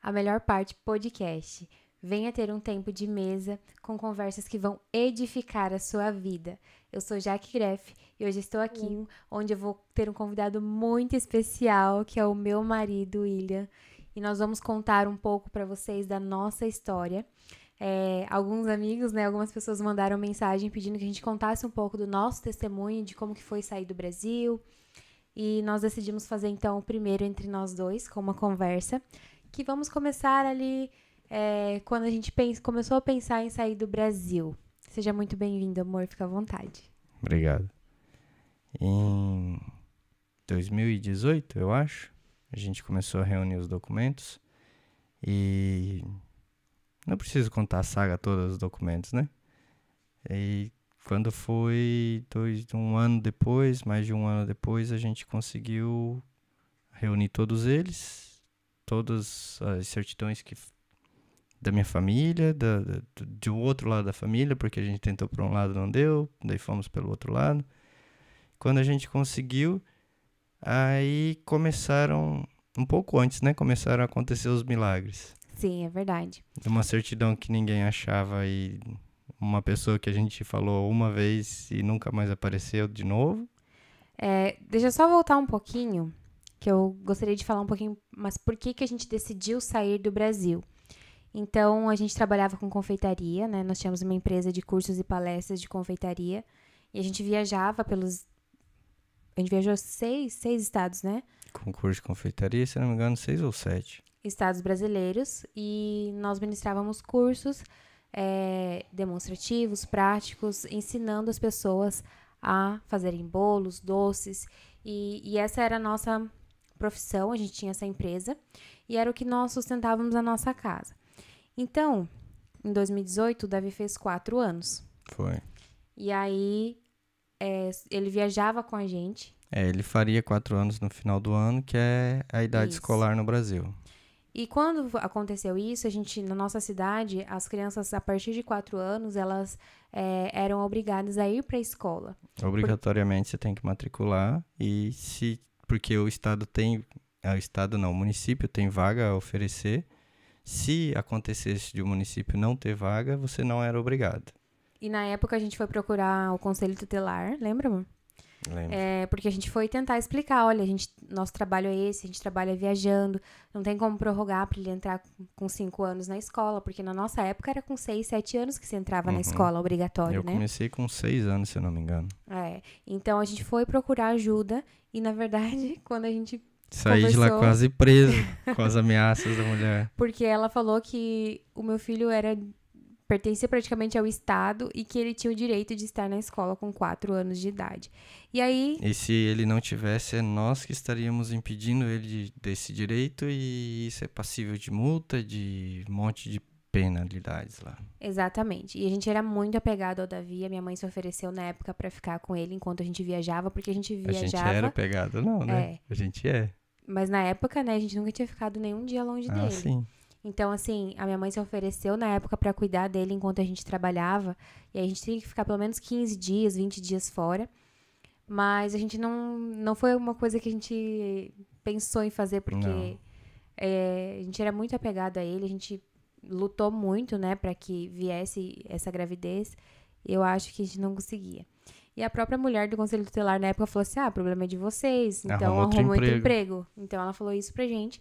a melhor parte podcast. Venha ter um tempo de mesa com conversas que vão edificar a sua vida. Eu sou Jaque Greff e hoje estou aqui onde eu vou ter um convidado muito especial, que é o meu marido, William. E nós vamos contar um pouco para vocês da nossa história. Alguns amigos, algumas pessoas mandaram mensagem pedindo que a gente contasse um pouco do nosso testemunho, de como que foi sair do Brasil. E nós decidimos fazer, então, o primeiro entre nós dois, com uma conversa, que vamos começar ali quando a gente começou a pensar em sair do Brasil. Seja muito bem-vindo, amor, fica à vontade. Obrigado. Em 2018, eu acho, a gente começou a reunir os documentos e não preciso contar a saga toda dos documentos, né? E quando foi mais de um ano depois, a gente conseguiu reunir todos eles, todas as certidões da minha família, de um outro lado da família, porque a gente tentou por um lado, não deu, daí fomos pelo outro lado. Quando a gente conseguiu, aí começaram, um pouco antes, né? Começaram a acontecer os milagres. Sim, é verdade. Uma certidão que ninguém achava e uma pessoa que a gente falou uma vez e nunca mais apareceu de novo. Deixa eu só voltar um pouquinho, que eu gostaria de falar um pouquinho, mas por que a gente decidiu sair do Brasil? Então, a gente trabalhava com confeitaria, né? Nós tínhamos uma empresa de cursos e palestras de confeitaria. E a gente viajava A gente viajou seis estados, né? Com curso de confeitaria, se não me engano, 6 ou 7. Estados brasileiros. E nós ministrávamos cursos demonstrativos, práticos, ensinando as pessoas a fazerem bolos, doces. E essa era a nossa profissão, a gente tinha essa empresa. E era o que nós sustentávamos a nossa casa. Então, em 2018, o Davi fez 4 anos. Foi. E aí, ele viajava com a gente. Ele faria 4 anos no final do ano, que é a idade escolar no Brasil. E quando aconteceu isso, na nossa cidade, as crianças, a partir de 4 anos, elas eram obrigadas a ir para a escola. Obrigatoriamente você tem que matricular porque o estado o município tem vaga a oferecer. Se acontecesse de um município não ter vaga, você não era obrigado. E na época a gente foi procurar o conselho tutelar, lembra, amor? Lembro. Porque a gente foi tentar explicar, olha, nosso trabalho é esse, a gente trabalha viajando, não tem como prorrogar para ele entrar com 5 anos na escola, porque na nossa época era com 6, 7 anos que você entrava na escola, obrigatório, né? Eu comecei com 6 anos, se eu não me engano. Então a gente foi procurar ajuda e, na verdade, quando a gente saí de lá quase preso com as ameaças da mulher. Porque ela falou que o meu filho pertencia praticamente ao Estado e que ele tinha o direito de estar na escola com 4 anos de idade. E se ele não tivesse, é nós que estaríamos impedindo ele desse direito, e isso é passível de multa, de um monte de penalidades lá. Exatamente. E a gente era muito apegado ao Davi. A minha mãe se ofereceu na época para ficar com ele enquanto a gente viajava, porque a gente viajava... A gente era apegado, não, né? A gente é. Mas na época, né, a gente nunca tinha ficado nenhum dia longe dele. Sim. Então, assim, a minha mãe se ofereceu na época para cuidar dele enquanto a gente trabalhava. E aí a gente tinha que ficar pelo menos 15 dias, 20 dias fora. Mas a gente não foi uma coisa que a gente pensou em fazer, porque a gente era muito apegado a ele. A gente lutou muito, né, para que viesse essa gravidez. E eu acho que a gente não conseguia. E a própria mulher do Conselho Tutelar na época falou assim, o problema é de vocês, então arruma outro emprego. Então ela falou isso pra gente.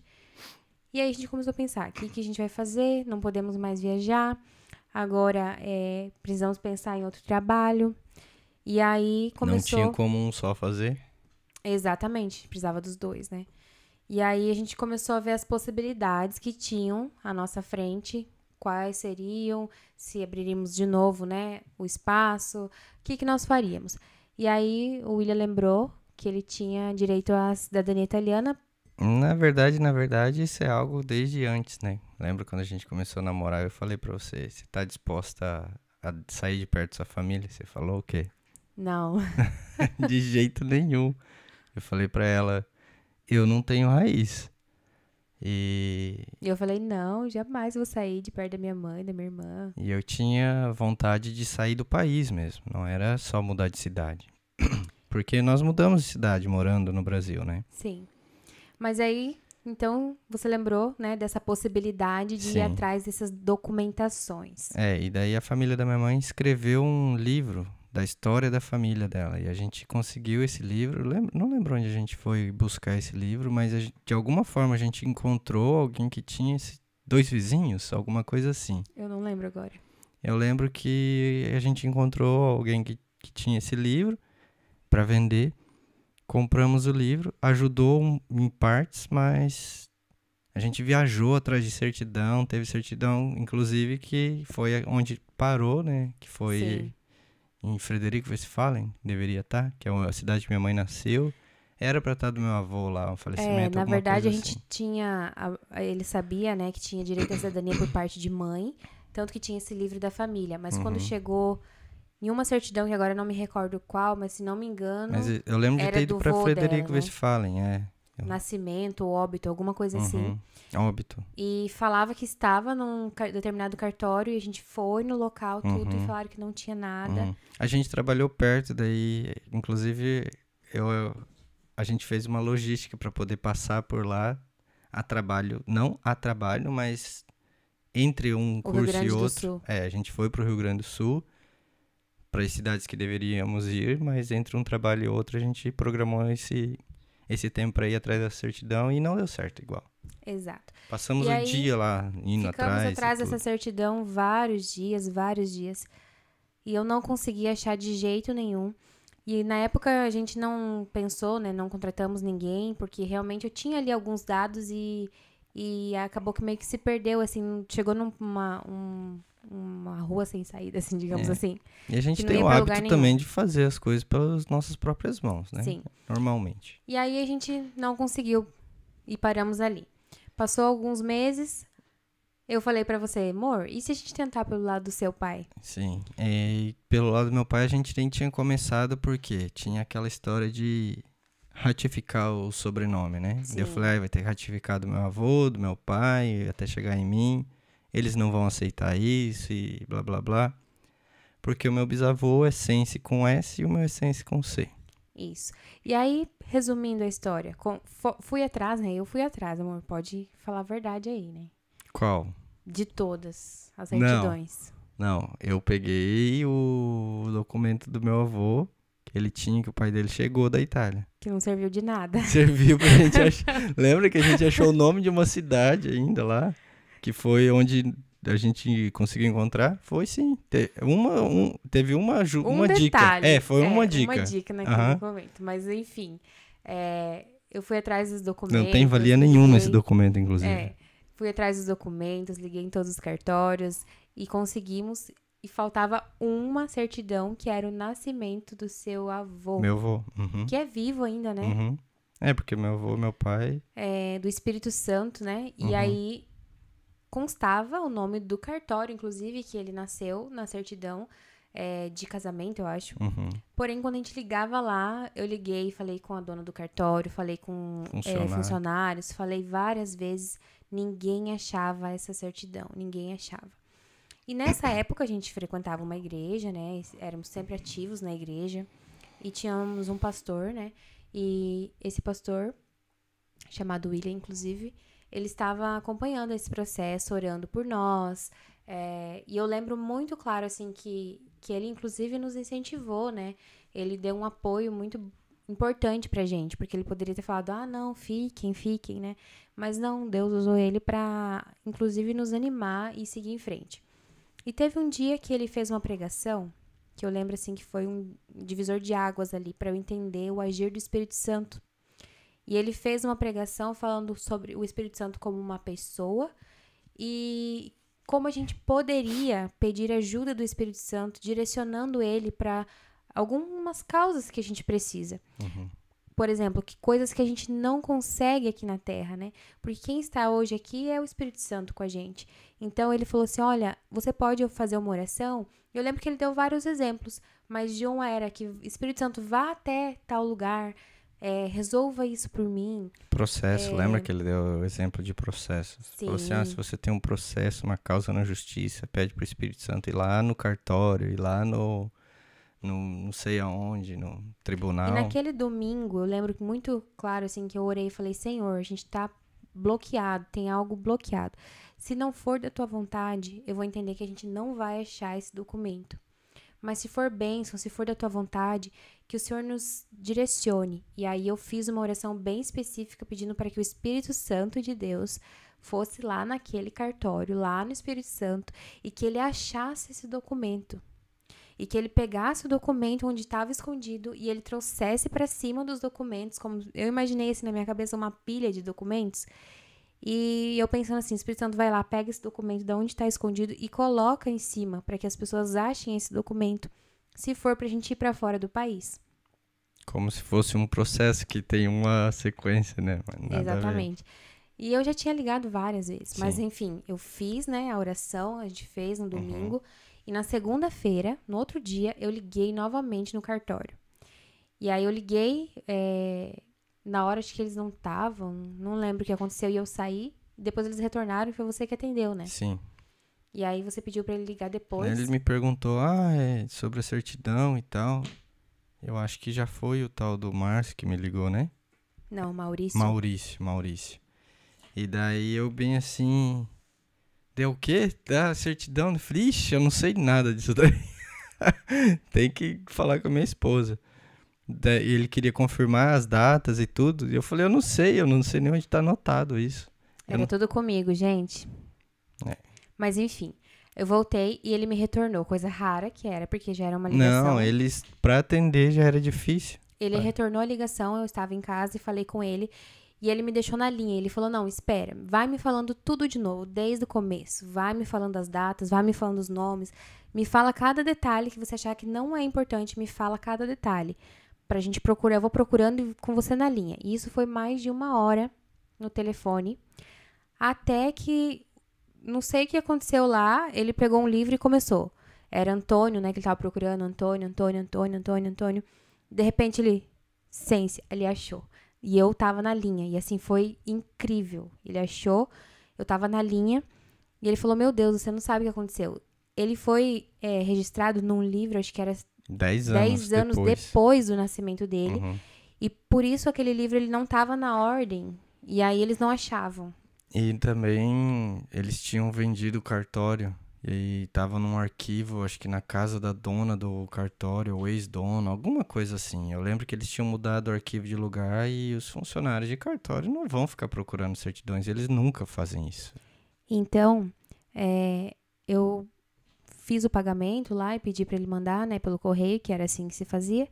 E aí a gente começou a pensar, o que a gente vai fazer? Não podemos mais viajar. Agora precisamos pensar em outro trabalho. E aí começou... Não tinha como um só fazer? Exatamente, precisava dos dois, né? E aí a gente começou a ver as possibilidades que tinham à nossa frente, quais seriam, se abriríamos de novo, né, o espaço, o que nós faríamos. E aí o William lembrou que ele tinha direito à cidadania italiana. Na verdade, isso é algo desde antes, né? Lembra quando a gente começou a namorar, eu falei pra você tá disposta a sair de perto da sua família? Você falou o quê? Não. De jeito nenhum. Eu falei pra ela, eu não tenho raiz. E eu falei, não, jamais vou sair de perto da minha mãe, da minha irmã. E eu tinha vontade de sair do país mesmo, não era só mudar de cidade. Porque nós mudamos de cidade morando no Brasil, né? Sim. Mas aí Então, você lembrou, né, dessa possibilidade de ir Sim. atrás dessas documentações. E daí a família da minha mãe escreveu um livro da história da família dela. E a gente conseguiu esse livro. Não lembro onde a gente foi buscar esse livro, mas de alguma forma a gente encontrou alguém que tinha 2 vizinhos, alguma coisa assim. Eu não lembro agora. Eu lembro que a gente encontrou alguém que tinha esse livro para vender. Compramos o livro, ajudou em partes, mas a gente viajou atrás de certidão, teve certidão, inclusive, que foi onde parou, né? Que foi em Frederico Westphalen, deveria estar, que é a cidade que minha mãe nasceu. Era para estar do meu avô lá, um falecimento, Na alguma verdade, a coisa gente assim. tinha... Ele sabia, né, que tinha direito à cidadania por parte de mãe, tanto que tinha esse livro da família. Mas quando chegou em uma certidão, que agora eu não me recordo qual, mas se não me engano, Mas eu lembro de era ter ido do para vô Frederico dela, né? Westphalen, Nascimento, óbito, alguma coisa assim. Óbito. E falava que estava num determinado cartório e a gente foi no local, tudo, e falaram que não tinha nada. A gente trabalhou perto, daí, inclusive, a gente fez uma logística para poder passar por lá a trabalho, não a trabalho, mas entre um O Rio curso Grande e do outro. Sul. A gente foi para o Rio Grande do Sul, para as cidades que deveríamos ir, mas entre um trabalho e outro a gente programou esse tempo para ir atrás da certidão e não deu certo igual. Exato. Passamos E o aí, dia lá, indo ficamos atrás atrás e dessa tudo. certidão vários dias. E eu não consegui achar de jeito nenhum. E na época a gente não pensou, né? Não contratamos ninguém, porque realmente eu tinha ali alguns dados e acabou que meio que se perdeu, assim, chegou numa uma rua sem saída, assim, digamos assim. E a gente Que não tem ia o pra hábito lugar também nenhum. de fazer as coisas pelas nossas próprias mãos, né? Sim. Normalmente. E aí a gente não conseguiu e paramos ali. Passou alguns meses, eu falei pra você, amor, e se a gente tentar pelo lado do seu pai? Sim. E pelo lado do meu pai, a gente nem tinha começado porque tinha aquela história de ratificar o sobrenome, né? Sim. Daí eu falei, vai ter que ratificar do meu avô, do meu pai, até chegar em mim. Eles não vão aceitar isso e blá blá blá. Porque o meu bisavô é Sense com S e o meu é Sense com C. Isso. E aí, resumindo a história, fui atrás, né? Eu fui atrás, amor. Pode falar a verdade aí, né? Qual? De todas as Não. certidões. Não, eu peguei o documento do meu avô, que ele tinha, que o pai dele chegou da Itália. Que não serviu de nada. Serviu pra gente achar. Lembra que a gente achou o nome de uma cidade ainda lá? Que foi onde a gente conseguiu encontrar? Foi sim. Teve uma dica. Detalhe. Foi uma dica. Uma dica naquele momento. Mas, enfim, eu fui atrás dos documentos. Não tem valia nenhuma esse documento, inclusive. Fui atrás dos documentos, liguei em todos os cartórios e conseguimos. E faltava uma certidão, que era o nascimento do seu avô. Meu avô. Que é vivo ainda, né? Porque meu avô, meu pai... Do Espírito Santo, né? E aí constava o nome do cartório, inclusive, que ele nasceu na certidão de casamento, eu acho. Porém, quando a gente ligava lá, eu liguei, falei com a dona do cartório, falei com funcionários, falei várias vezes, ninguém achava essa certidão, ninguém achava. E nessa época a gente frequentava uma igreja, né? Éramos sempre ativos na igreja. E tínhamos um pastor, né? E esse pastor, chamado William, inclusive, ele estava acompanhando esse processo, orando por nós. E eu lembro muito claro, assim, que ele, inclusive, nos incentivou, né? Ele deu um apoio muito importante pra gente, porque ele poderia ter falado, não, fiquem, né? Mas não, Deus usou ele pra, inclusive, nos animar e seguir em frente. E teve um dia que ele fez uma pregação, que eu lembro, assim, que foi um divisor de águas ali, pra eu entender o agir do Espírito Santo. E ele fez uma pregação falando sobre o Espírito Santo como uma pessoa e como a gente poderia pedir ajuda do Espírito Santo, direcionando ele para algumas causas que a gente precisa. Por exemplo, coisas que a gente não consegue aqui na Terra, né? Porque quem está hoje aqui é o Espírito Santo com a gente. Então, ele falou assim, olha, você pode fazer uma oração? Eu lembro que ele deu vários exemplos, mas de uma era que o Espírito Santo vá até tal lugar, resolva isso por mim. Processo, lembra que ele deu o exemplo de processo? Sim. Falou assim, se você tem um processo, uma causa na justiça, pede pro Espírito Santo ir lá no cartório, ir lá no não sei aonde, no tribunal. E naquele domingo, eu lembro muito claro, assim, que eu orei e falei, Senhor, a gente tá bloqueado, tem algo bloqueado. Se não for da tua vontade, eu vou entender que a gente não vai achar esse documento. Mas se for bênção, se for da tua vontade, que o Senhor nos direcione. E aí eu fiz uma oração bem específica pedindo para que o Espírito Santo de Deus fosse lá naquele cartório, lá no Espírito Santo, e que ele achasse esse documento. E que ele pegasse o documento onde estava escondido e ele trouxesse para cima dos documentos, como eu imaginei assim na minha cabeça, uma pilha de documentos. E eu pensando assim, o Espírito Santo vai lá, pega esse documento de onde está escondido e coloca em cima, para que as pessoas achem esse documento, se for pra gente ir para fora do país. Como se fosse um processo que tem uma sequência, né? Mas nada Exatamente. E eu já tinha ligado várias vezes, mas Sim. enfim, eu fiz, né, a oração, a gente fez no domingo, e na segunda-feira, no outro dia, eu liguei novamente no cartório. E aí eu liguei, na hora de que eles não estavam, não lembro o que aconteceu, e eu saí, depois eles retornaram e foi você que atendeu, né? Sim. E aí você pediu pra ele ligar depois. Ele me perguntou, sobre a certidão e tal. Eu acho que já foi o tal do Márcio que me ligou, né? Não, Maurício. Maurício. E daí eu bem assim... Deu o quê? Da certidão? Ixi, eu não sei nada disso daí. Tem que falar com a minha esposa. Daí ele queria confirmar as datas e tudo. E eu falei, eu não sei nem onde tá anotado isso. Era tudo comigo, gente. É. Mas enfim, eu voltei e ele me retornou. Coisa rara que era, porque já era uma ligação. Não, pra atender já era difícil. Ele retornou a ligação, eu estava em casa e falei com ele. E ele me deixou na linha. Ele falou, não, espera, vai me falando tudo de novo, desde o começo. Vai me falando as datas, vai me falando os nomes. Me fala cada detalhe que você achar que não é importante, me fala cada detalhe. Pra gente procurar, eu vou procurando com você na linha. E isso foi mais de 1 hora no telefone. Até que, não sei o que aconteceu lá, ele pegou um livro e começou. Era Antônio, né, que ele tava procurando, Antônio. De repente ele, Sense, ele achou. E eu tava na linha, e assim, foi incrível. Ele achou, eu tava na linha, e ele falou, meu Deus, você não sabe o que aconteceu. Ele foi registrado num livro, acho que era 10 anos depois do nascimento dele. Uhum. E por isso aquele livro ele não tava na ordem. E aí eles não achavam. E também eles tinham vendido o cartório. E aí tava num arquivo, acho que na casa da dona do cartório, ou ex-dona, alguma coisa assim. Eu lembro que eles tinham mudado o arquivo de lugar e os funcionários de cartório não vão ficar procurando certidões. Eles nunca fazem isso. Então, eu fiz o pagamento lá e pedi para ele mandar, né, pelo correio, que era assim que se fazia,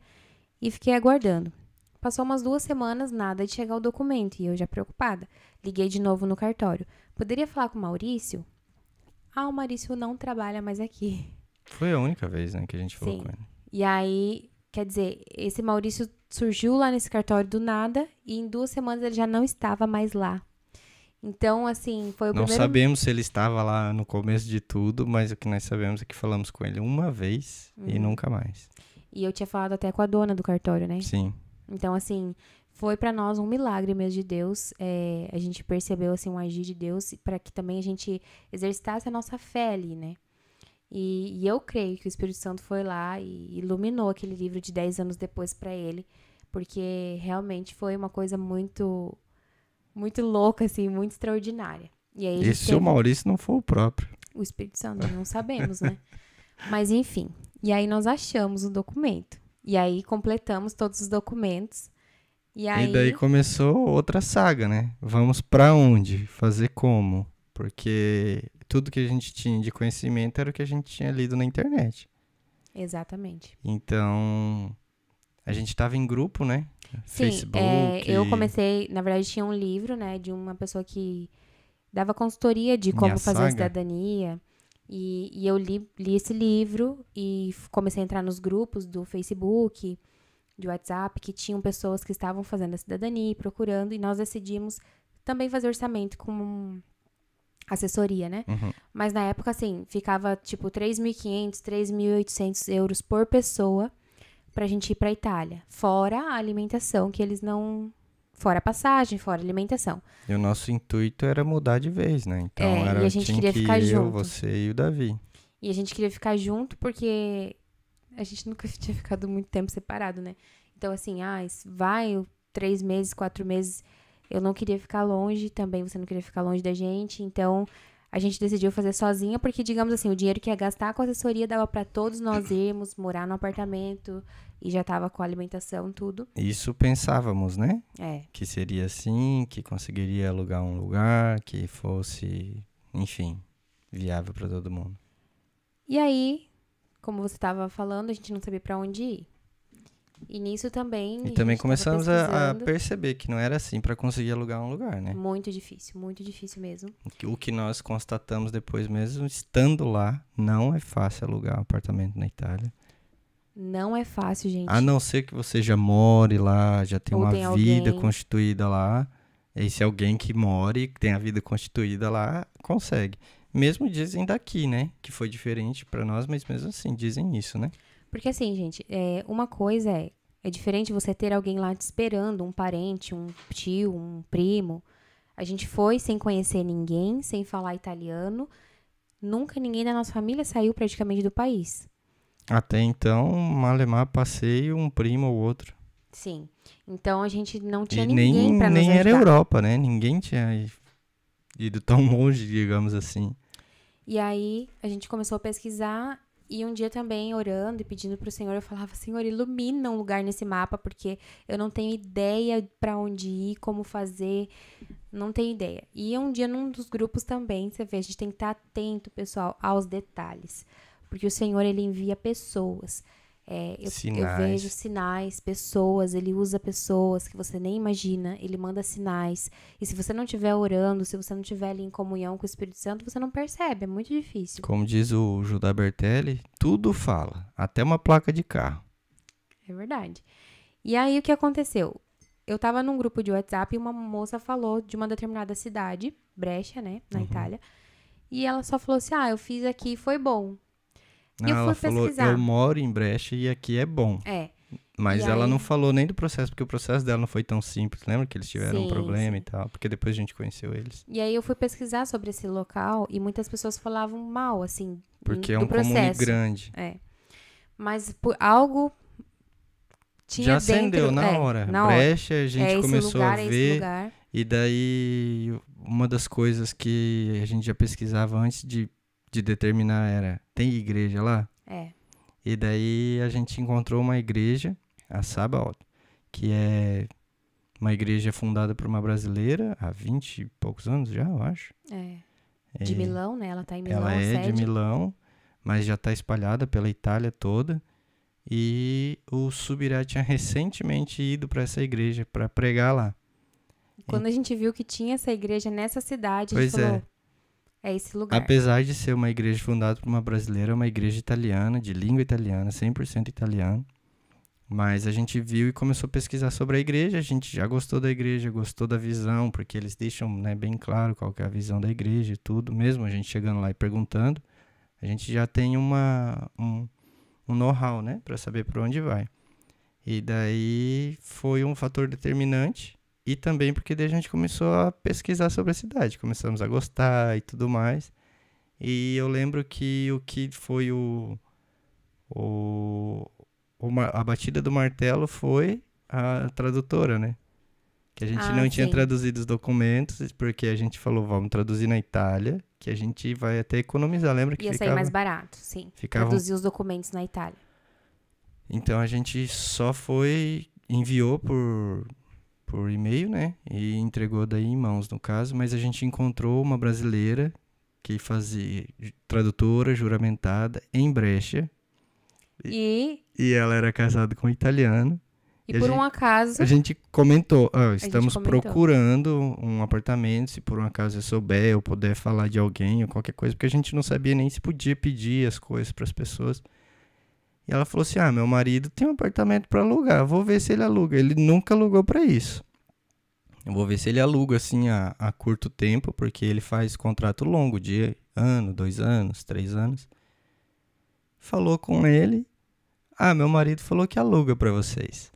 e fiquei aguardando. Passou umas 2 semanas, nada de chegar o documento, e eu já preocupada. Liguei de novo no cartório. Poderia falar com o Maurício? O Maurício não trabalha mais aqui. Foi a única vez, né, que a gente falou Sim. com ele. E aí, quer dizer, esse Maurício surgiu lá nesse cartório do nada, e em 2 semanas ele já não estava mais lá. Então, assim, foi o Não primeiro... sabemos se ele estava lá no começo de tudo, mas o que nós sabemos é que falamos com ele uma vez e nunca mais. E eu tinha falado até com a dona do cartório, né? Sim. Então, assim, foi pra nós um milagre mesmo de Deus. A gente percebeu, assim, um agir de Deus para que também a gente exercitasse a nossa fé ali, né? E eu creio que o Espírito Santo foi lá e iluminou aquele livro de 10 anos depois pra ele, porque realmente foi uma coisa muito, muito louca, assim, muito extraordinária. E aí E se o Maurício não for o próprio? O Espírito Santo, não sabemos, né? Mas enfim, e aí nós achamos o documento. E aí completamos todos os documentos. E daí começou outra saga, né? Vamos pra onde? Fazer como? Porque tudo que a gente tinha de conhecimento era o que a gente tinha lido na internet. Exatamente. Então, a gente tava em grupo, né? Sim, Facebook. eu comecei, na verdade tinha um livro, né, de uma pessoa que dava consultoria de como fazer a cidadania. E eu li esse livro e comecei a entrar nos grupos do Facebook, de WhatsApp, que tinham pessoas que estavam fazendo a cidadania e procurando. E nós decidimos também fazer orçamento com assessoria, né? Uhum. Mas na época, assim, ficava tipo 3.500, 3.800 euros por pessoa pra gente ir pra Itália. Fora a alimentação, que eles não... Fora a passagem, fora a alimentação. E o nosso intuito era mudar de vez, né? Então e a gente queria ficar junto. Você e o Davi. E a gente queria ficar junto porque a gente nunca tinha ficado muito tempo separado, né? Então, assim, vai 3 meses, 4 meses Eu não queria ficar longe, também você não queria ficar longe da gente, então a gente decidiu fazer sozinha, porque, digamos assim, o dinheiro que ia gastar com a assessoria dava pra todos nós irmos, morar no apartamento, e já tava com a alimentação, tudo. Isso pensávamos, né? É. Que seria assim, que conseguiria alugar um lugar, que fosse, enfim, viável para todo mundo. E aí, como você tava falando, a gente não sabia pra onde ir. E nisso também. E também a gente tava começamos a pesquisando. perceber que não era assim para conseguir alugar um lugar, né? Muito difícil mesmo. O que nós constatamos depois mesmo, estando lá, não é fácil alugar um apartamento na Itália. Não é fácil, gente. A não ser que você já more lá, já tenha Ou uma tem vida alguém. constituída lá. E se alguém que more, que tem a vida constituída lá, consegue. Mesmo dizem daqui, né? Que foi diferente pra nós, mas mesmo assim, dizem isso, né? Porque assim, gente, uma coisa é diferente você ter alguém lá te esperando, um parente, um tio, um primo. A gente foi sem conhecer ninguém, sem falar italiano. Nunca ninguém da nossa família saiu praticamente do país. Até então, malemar passeio, um primo ou outro. Sim. Então a gente não E tinha ninguém pra nos nem era ajudar. Europa, né? Ninguém tinha ido tão longe, digamos assim. E aí a gente começou a pesquisar e um dia também orando e pedindo pro Senhor, eu falava: Senhor, ilumina um lugar nesse mapa, porque eu não tenho ideia pra onde ir, como fazer, não tenho ideia. E um dia num dos grupos também, você vê, a gente tem que estar atento, pessoal, aos detalhes, porque o Senhor, ele envia pessoas. Eu Sinais. vejo sinais, pessoas, ele usa pessoas que você nem imagina, ele manda sinais. E se você não estiver orando, se você não estiver ali em comunhão com o Espírito Santo, você não percebe, é muito difícil. Como diz o Judá Bertelli, tudo fala, até uma placa de carro. É verdade. E aí, o que aconteceu? Eu tava num grupo de WhatsApp e uma moça falou de uma determinada cidade, Brescia, né, na Itália. E ela só falou assim, eu fiz aqui e foi bom. E eu Ela fui falou, pesquisar. eu moro em Brecha e aqui é bom. Mas E ela aí- não falou nem do processo, porque o processo dela não foi tão simples. Lembra que eles tiveram um Sim, problema sim. e tal? Porque depois a gente conheceu eles. E aí eu fui pesquisar sobre esse local e muitas pessoas falavam mal, assim, Porque é do um comune processo. grande. Mas por algo tinha Já dentro... acendeu na hora. Na hora. Brecha, a gente esse começou lugar, a é esse ver. lugar. E daí, uma das coisas que a gente já pesquisava antes de determinar era, tem igreja lá? E daí a gente encontrou uma igreja, a Sabaoth, que é uma igreja fundada por uma brasileira há 20 e poucos anos já, eu acho. De Milão, né? Ela tá em Milão, Ela a é de sede. Milão, mas já está espalhada pela Itália toda. E o Subirá tinha recentemente ido para essa igreja para pregar lá. Quando a gente viu que tinha essa igreja nessa cidade, a Pois gente é. falou, é esse lugar. Apesar de ser uma igreja fundada por uma brasileira, é uma igreja italiana, de língua italiana, 100% italiano. Mas a gente viu e começou a pesquisar sobre a igreja, a gente já gostou da igreja, gostou da visão, porque eles deixam, né, bem claro qual que é a visão da igreja e tudo. Mesmo a gente chegando lá e perguntando, a gente já tem um know-how, né, para saber para onde vai. E daí foi um fator determinante. E também porque daí a gente começou a pesquisar sobre a cidade. Começamos a gostar e tudo mais. E eu lembro que o que foi a batida do martelo foi a tradutora, né? Que a gente não tinha sim. traduzido os documentos, porque a gente falou, vamos traduzir na Itália, que a gente vai até economizar. Lembra que Ia sair mais barato, sim. Traduzir os documentos na Itália. Então a gente só enviou por e-mail, né? E entregou daí em mãos, no caso. Mas a gente encontrou uma brasileira que fazia tradutora juramentada em Brescia. E ela era casada com um italiano. E por um acaso... A gente comentou, estamos comentou. procurando um apartamento, se por um acaso eu souber ou puder falar de alguém ou qualquer coisa, porque a gente não sabia nem se podia pedir as coisas para as pessoas. E ela falou assim, meu marido tem um apartamento para alugar, vou ver se ele aluga. Ele nunca alugou para isso. Eu vou ver se ele aluga assim a curto tempo, porque ele faz contrato longo, de ano, 2 anos, 3 anos. Falou com ele, meu marido falou que aluga para vocês.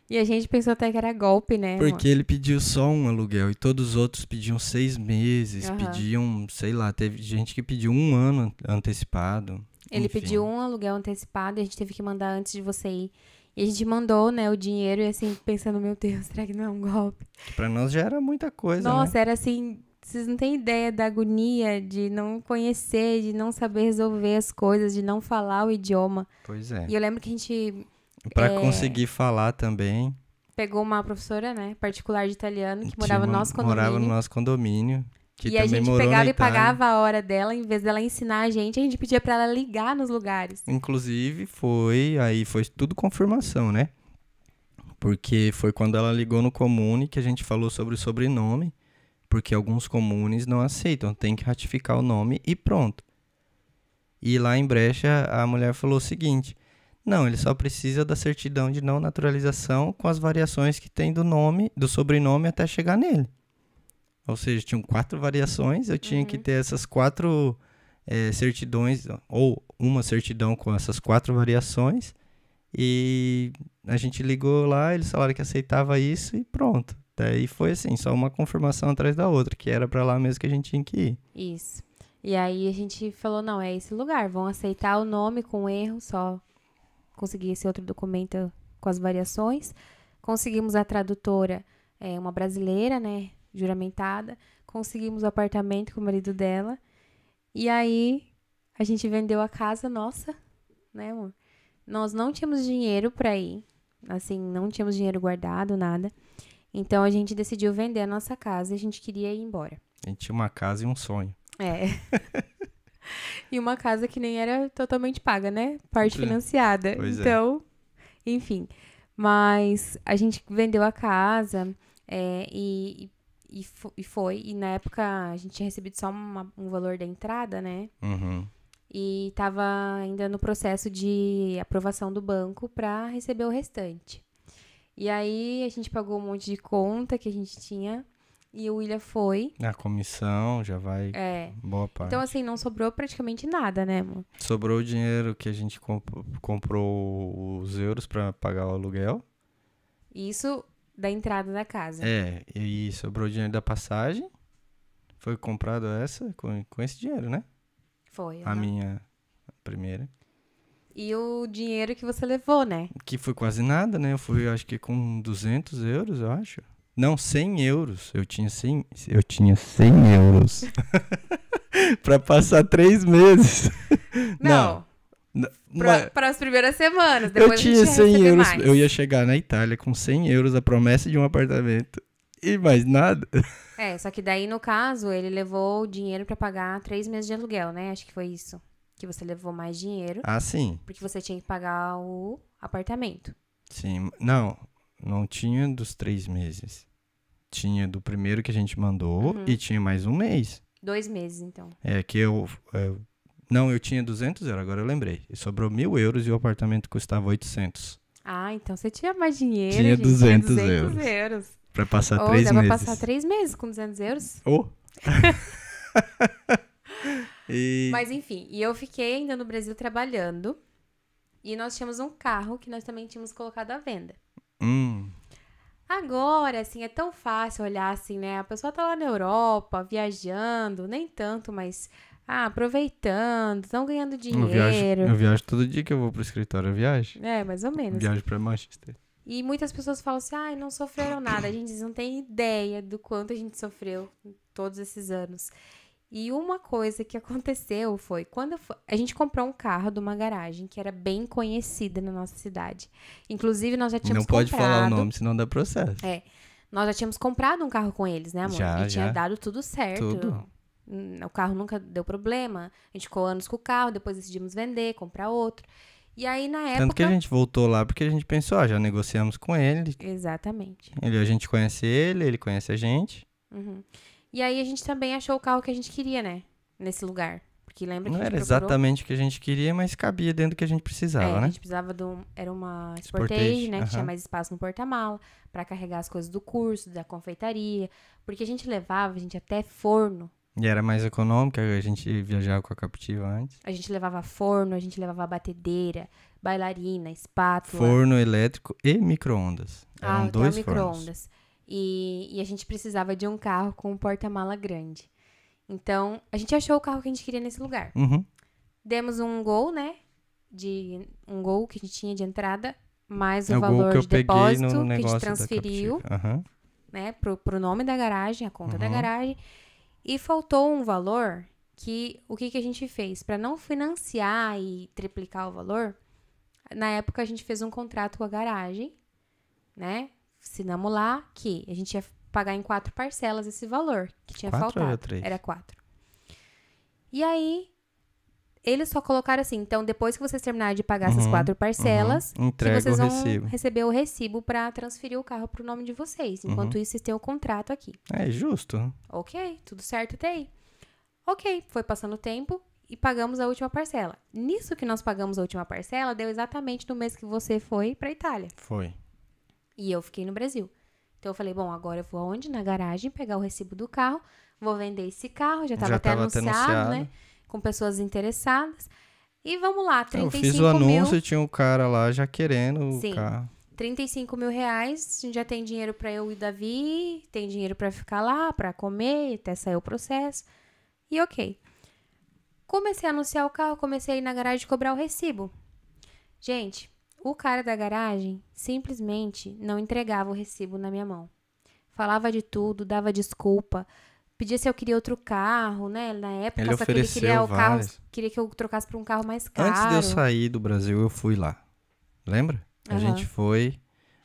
E a gente pensou até que era golpe, né? Porque ele pediu só um aluguel e todos os outros pediam 6 meses, pediam, sei lá, teve gente que pediu 1 ano antecipado. Ele enfim. pediu um aluguel antecipado e a gente teve que mandar antes de você ir. E a gente mandou, né, o dinheiro e assim, pensando, meu Deus, será que não é um golpe? Pra nós já era muita coisa, né? Nossa, era assim, vocês não têm ideia da agonia de não conhecer, de não saber resolver as coisas, de não falar o idioma. Pois é. E eu lembro que a gente Pra conseguir falar também, pegou uma professora, né, particular de italiano, que tinha morava no uma- nosso morava no condomínio. nosso condomínio, que E a também gente morou na pegava e Itália. pagava a hora dela, em vez dela ensinar a gente pedia pra ela ligar nos lugares. Inclusive, foi tudo confirmação, né? Porque foi quando ela ligou no Comune que a gente falou sobre o sobrenome, porque alguns comunes não aceitam, tem que ratificar o nome e pronto. E lá em Brecha, a mulher falou o seguinte: não, ele só precisa da certidão de não naturalização com as variações que tem do sobrenome até chegar nele. Ou seja, tinham 4 variações, eu tinha que ter essas 4 certidões, ou uma certidão com essas 4 variações, e a gente ligou lá, eles falaram que aceitava isso e pronto. Daí foi assim, só uma confirmação atrás da outra, que era pra lá mesmo que a gente tinha que ir. Isso. E aí a gente falou, não, é esse lugar, vão aceitar o nome com erro, só conseguir esse outro documento com as variações. Conseguimos a tradutora, uma brasileira, né, juramentada. Conseguimos o apartamento com o marido dela. E aí a gente vendeu a casa nossa, né, amor? Nós não tínhamos dinheiro pra ir, assim, não tínhamos dinheiro guardado, nada. Então a gente decidiu vender a nossa casa e a gente queria ir embora. A gente tinha uma casa e um sonho. É. E uma casa que nem era totalmente paga, né? Parte financiada. Pois é. Então, enfim. Mas a gente vendeu a casa e foi. E na época a gente tinha recebido só um valor da entrada, né? Uhum. E tava ainda no processo de aprovação do banco pra receber o restante. E aí a gente pagou um monte de conta que a gente tinha. E o William foi. A comissão já vai boa parte. Então, assim, não sobrou praticamente nada, né, amor? Sobrou o dinheiro que a gente comprou os euros pra pagar o aluguel. Isso da entrada da casa. E sobrou o dinheiro da passagem. Foi comprado essa com esse dinheiro, né? Foi. A minha primeira. E o dinheiro que você levou, né? Que foi quase nada, né? Eu fui, acho que com 200 euros, eu acho. Não, 100 euros. Eu tinha 100 euros. Pra passar 3 meses. Não. Para as primeiras semanas. Eu Depois tinha a gente 100 euros. mais. Eu ia chegar na Itália com 100 euros, a promessa de um apartamento. E mais nada. Só que daí, no caso, ele levou o dinheiro pra pagar 3 meses de aluguel, né? Acho que foi isso. Que você levou mais dinheiro. Ah, sim. Porque você tinha que pagar o apartamento. Sim. Não tinha dos 3 meses. Tinha do primeiro que a gente mandou e tinha mais um mês. 2 meses, então. Que eu tinha 200 euros, agora eu lembrei. E sobrou 1.000 euros e o apartamento custava 800. Ah, então você tinha mais dinheiro, Tinha gente. 200 tinha euros. Pra passar 3 meses. Dá meses. pra passar 3 meses com 200 euros? Mas enfim, e eu fiquei ainda no Brasil trabalhando. E nós tínhamos um carro que nós também tínhamos colocado à venda. Agora, assim, é tão fácil olhar assim, né? A pessoa tá lá na Europa, viajando, nem tanto, mas aproveitando, estão ganhando dinheiro. Eu viajo todo dia que eu vou pro escritório, eu viajo. Mais ou menos. Viajo pra Manchester. E muitas pessoas falam assim, não sofreram nada. A gente não tem ideia do quanto a gente sofreu todos esses anos. E uma coisa que aconteceu foi, quando a gente comprou um carro de uma garagem que era bem conhecida na nossa cidade. Inclusive, nós já tínhamos comprado... Não pode falar o nome, senão dá processo. Nós já tínhamos comprado um carro com eles, né, amor? Já. Tinha dado tudo certo. Tudo. O carro nunca deu problema. A gente ficou anos com o carro, depois decidimos vender, comprar outro. E aí, na época... Tanto que a gente voltou lá porque a gente pensou, já negociamos com ele. Exatamente. A gente conhece ele conhece a gente. E aí, a gente também achou o carro que a gente queria, né? Nesse lugar. Porque lembra que Não a gente era procurou? exatamente o que a gente queria, mas cabia dentro do que a gente precisava, A né? gente precisava era uma Sportage, né? Que tinha mais espaço no porta-mala pra carregar as coisas do curso, da confeitaria. Porque a gente levava, até forno. E era mais econômica, a gente viajava com a Captiva antes. A gente levava forno, a gente levava batedeira, bailarina, espátula. Forno elétrico e micro-ondas. Eram 2 fornos. micro-ondas. E a gente precisava de um carro com um porta-mala grande. Então, a gente achou o carro que a gente queria nesse lugar. Demos um Gol, né? Um Gol que a gente tinha de entrada. mais o É o gol valor que eu de peguei depósito no que a gente negócio da transferiu, Captiva. Aham. né, pro nome da garagem, a conta da Uhum. garagem. E faltou um valor que, o que a gente fez? Para não financiar e triplicar o valor, na época a gente fez um contrato com a garagem, né? Assinamos lá que a gente ia pagar em 4 parcelas esse valor que tinha 4 ou faltado. era 3? Era 4. E aí, eles só colocaram assim, então depois que vocês terminarem de pagar essas 4 parcelas, que Entrega vocês o vão recibo. receber o recibo para transferir o carro pro nome de vocês. Enquanto isso, vocês têm o contrato aqui. É justo. Ok, tudo certo até aí. Ok, foi passando o tempo e pagamos a última parcela. Nisso que nós pagamos a última parcela, deu exatamente no mês que você foi pra Itália. Foi. E eu fiquei no Brasil. Então eu falei, bom, agora eu vou aonde? Na garagem, pegar o recibo do carro, vou vender esse carro, já estava até anunciado, né? Com pessoas interessadas. E vamos lá, 35 mil. Eu fiz o anúncio mil. e tinha um cara lá já querendo Sim, o carro. 35 mil reais, a gente já tem dinheiro pra eu e o Davi, tem dinheiro pra ficar lá, pra comer, até sair o processo. E ok. Comecei a anunciar o carro, comecei a ir na garagem cobrar o recibo. Gente, o cara da garagem simplesmente não entregava o recibo na minha mão. Falava de tudo, dava desculpa, pedia se eu queria outro carro, né? Na época, Ele só que ele queria o carro, vários. queria que eu trocasse por um carro mais caro. Antes de eu sair do Brasil, eu fui lá. Lembra? A Aham. gente foi,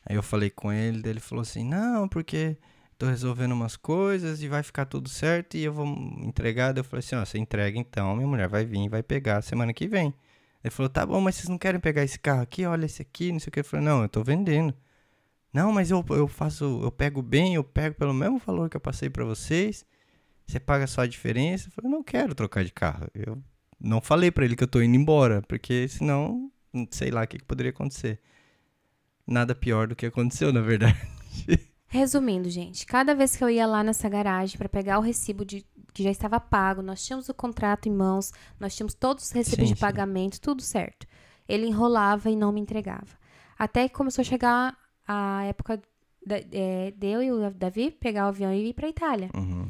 aí eu falei com ele, daí ele falou assim, não, porque tô resolvendo umas coisas e vai ficar tudo certo e eu vou entregar. Daí eu falei assim, ó, você entrega então, minha mulher vai vir e vai pegar semana que vem. Ele falou, tá bom, mas vocês não querem pegar esse carro aqui? Olha esse aqui, não sei o que. Eu falei, não, eu tô vendendo. Não, mas eu pego bem, eu pego pelo mesmo valor que eu passei pra vocês. Você paga só a diferença. Eu falei, não quero trocar de carro. Eu não falei pra ele que eu tô indo embora, porque senão, sei lá o que poderia acontecer. Nada pior do que aconteceu, na verdade. Resumindo, gente, cada vez que eu ia lá nessa garagem para pegar o recibo que já estava pago, nós tínhamos o contrato em mãos, nós tínhamos todos os recibos de pagamento, tudo certo. Ele enrolava e não me entregava. Até que começou a chegar a época de eu e o Davi pegar o avião e ir para Itália. Uhum.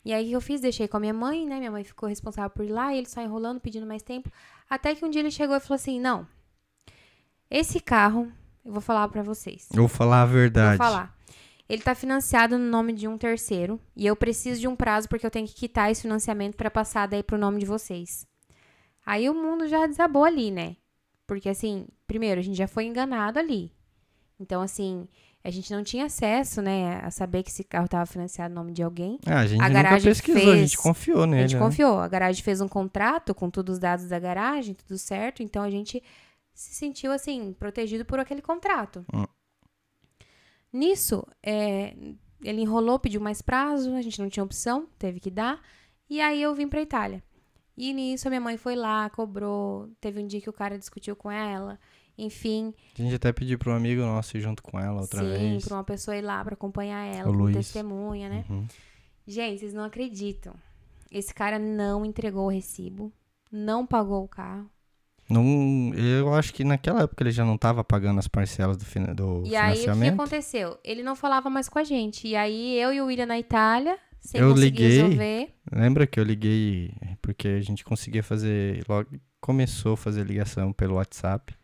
E aí o que eu fiz? Deixei com a minha mãe, né? Minha mãe ficou responsável por ir lá e ele só enrolando, pedindo mais tempo. Até que um dia ele chegou e falou assim, não, esse carro, eu vou falar para vocês. Eu vou falar a verdade. Vou falar. Ele tá financiado no nome de um terceiro e eu preciso de um prazo porque eu tenho que quitar esse financiamento para passar daí pro nome de vocês. Aí o mundo já desabou ali, né? Porque assim, primeiro, a gente já foi enganado ali. Então assim, a gente não tinha acesso, né, a saber que esse carro tava financiado no nome de alguém. A gente A nunca garagem pesquisou, a gente confiou nele. A gente confiou. A garagem fez um contrato com todos os dados da garagem, tudo certo. Então a gente se sentiu assim, protegido por aquele contrato. Nisso, ele enrolou, pediu mais prazo, a gente não tinha opção, teve que dar. E aí eu vim pra Itália. E nisso a minha mãe foi lá, cobrou. Teve um dia que o cara discutiu com ela. Enfim. A gente até pediu para um amigo nosso ir junto com ela outra vez. Sim, pra uma pessoa ir lá pra acompanhar ela, O como Luiz. testemunha, né? Uhum. Gente, vocês não acreditam. Esse cara não entregou o recibo, não pagou o carro. Não, eu acho que naquela época ele já não estava pagando as parcelas do E aí, o que financiamento. aconteceu? Ele não falava mais com a gente. E aí, eu e o William na Itália, sem Eu conseguir liguei. resolver. Lembra que eu liguei, porque a gente conseguia fazer, logo começou a fazer ligação pelo WhatsApp.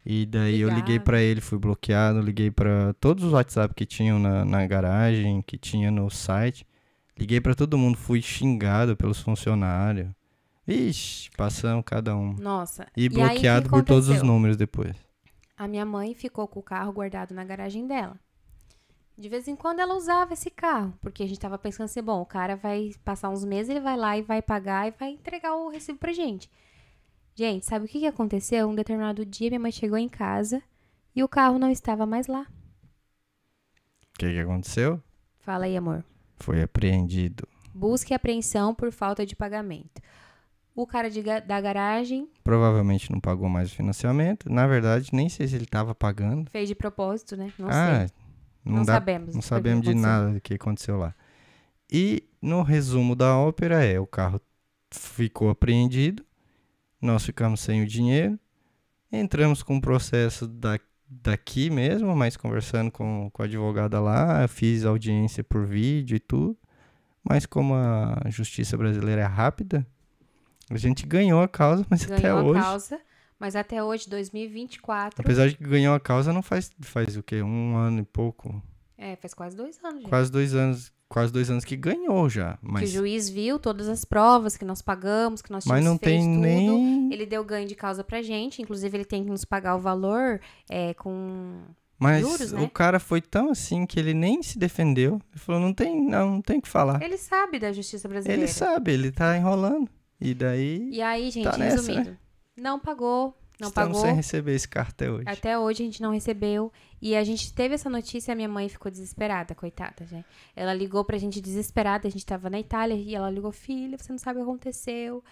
E daí eu liguei Ligava. pra ele, fui bloqueado, liguei pra todos os WhatsApp que tinham na garagem, que tinha no site. Liguei pra todo mundo, fui xingado pelos funcionários. Ixi, passamos cada um. Nossa. E aí, bloqueado o que por todos os aconteceu? números depois. A minha mãe ficou com o carro guardado na garagem dela. De vez em quando ela usava esse carro, porque a gente tava pensando assim, bom, o cara vai passar uns meses, ele vai lá e vai pagar e vai entregar o recibo pra gente. Gente, sabe o que aconteceu? Um determinado dia, minha mãe chegou em casa e o carro não estava mais lá. O que aconteceu? Fala aí, amor. Foi apreendido. Busca e apreensão por falta de pagamento. O cara da garagem Provavelmente não pagou mais o financiamento. Na verdade, nem sei se ele estava pagando. fez de propósito, né? Não sei. Não sabemos. Não sabemos de nada do que aconteceu lá. E no resumo da ópera o carro ficou apreendido, nós ficamos sem o dinheiro, entramos com o processo daqui mesmo, mas conversando com a advogada lá, fiz audiência por vídeo e tudo, mas como a justiça brasileira é rápida, a gente ganhou a causa, mas até Ganhou a hoje... causa, Mas até hoje, 2024... Apesar de que ganhou a causa não faz o quê? 1 ano e pouco. faz quase 2 anos já. Quase 2 anos que ganhou já. Que o Mas, juiz viu todas as provas que nós pagamos, que nós mas tínhamos não feito tem tudo. nem... Ele deu ganho de causa pra gente. Inclusive, ele tem que nos pagar o valor com Mas juros, né? o cara foi tão assim que ele nem se defendeu. Ele falou, não tem o que falar. Ele sabe da justiça brasileira. Ele sabe, ele tá enrolando. E daí... E aí, gente, tá nessa, resumindo, né? não pagou. Não Estamos pagou. sem receber esse cartão hoje. Até hoje a gente não recebeu. E a gente teve essa notícia e a minha mãe ficou desesperada, coitada, né? Ela ligou pra gente desesperada, a gente tava na Itália e ela ligou, filha, você não sabe o que aconteceu.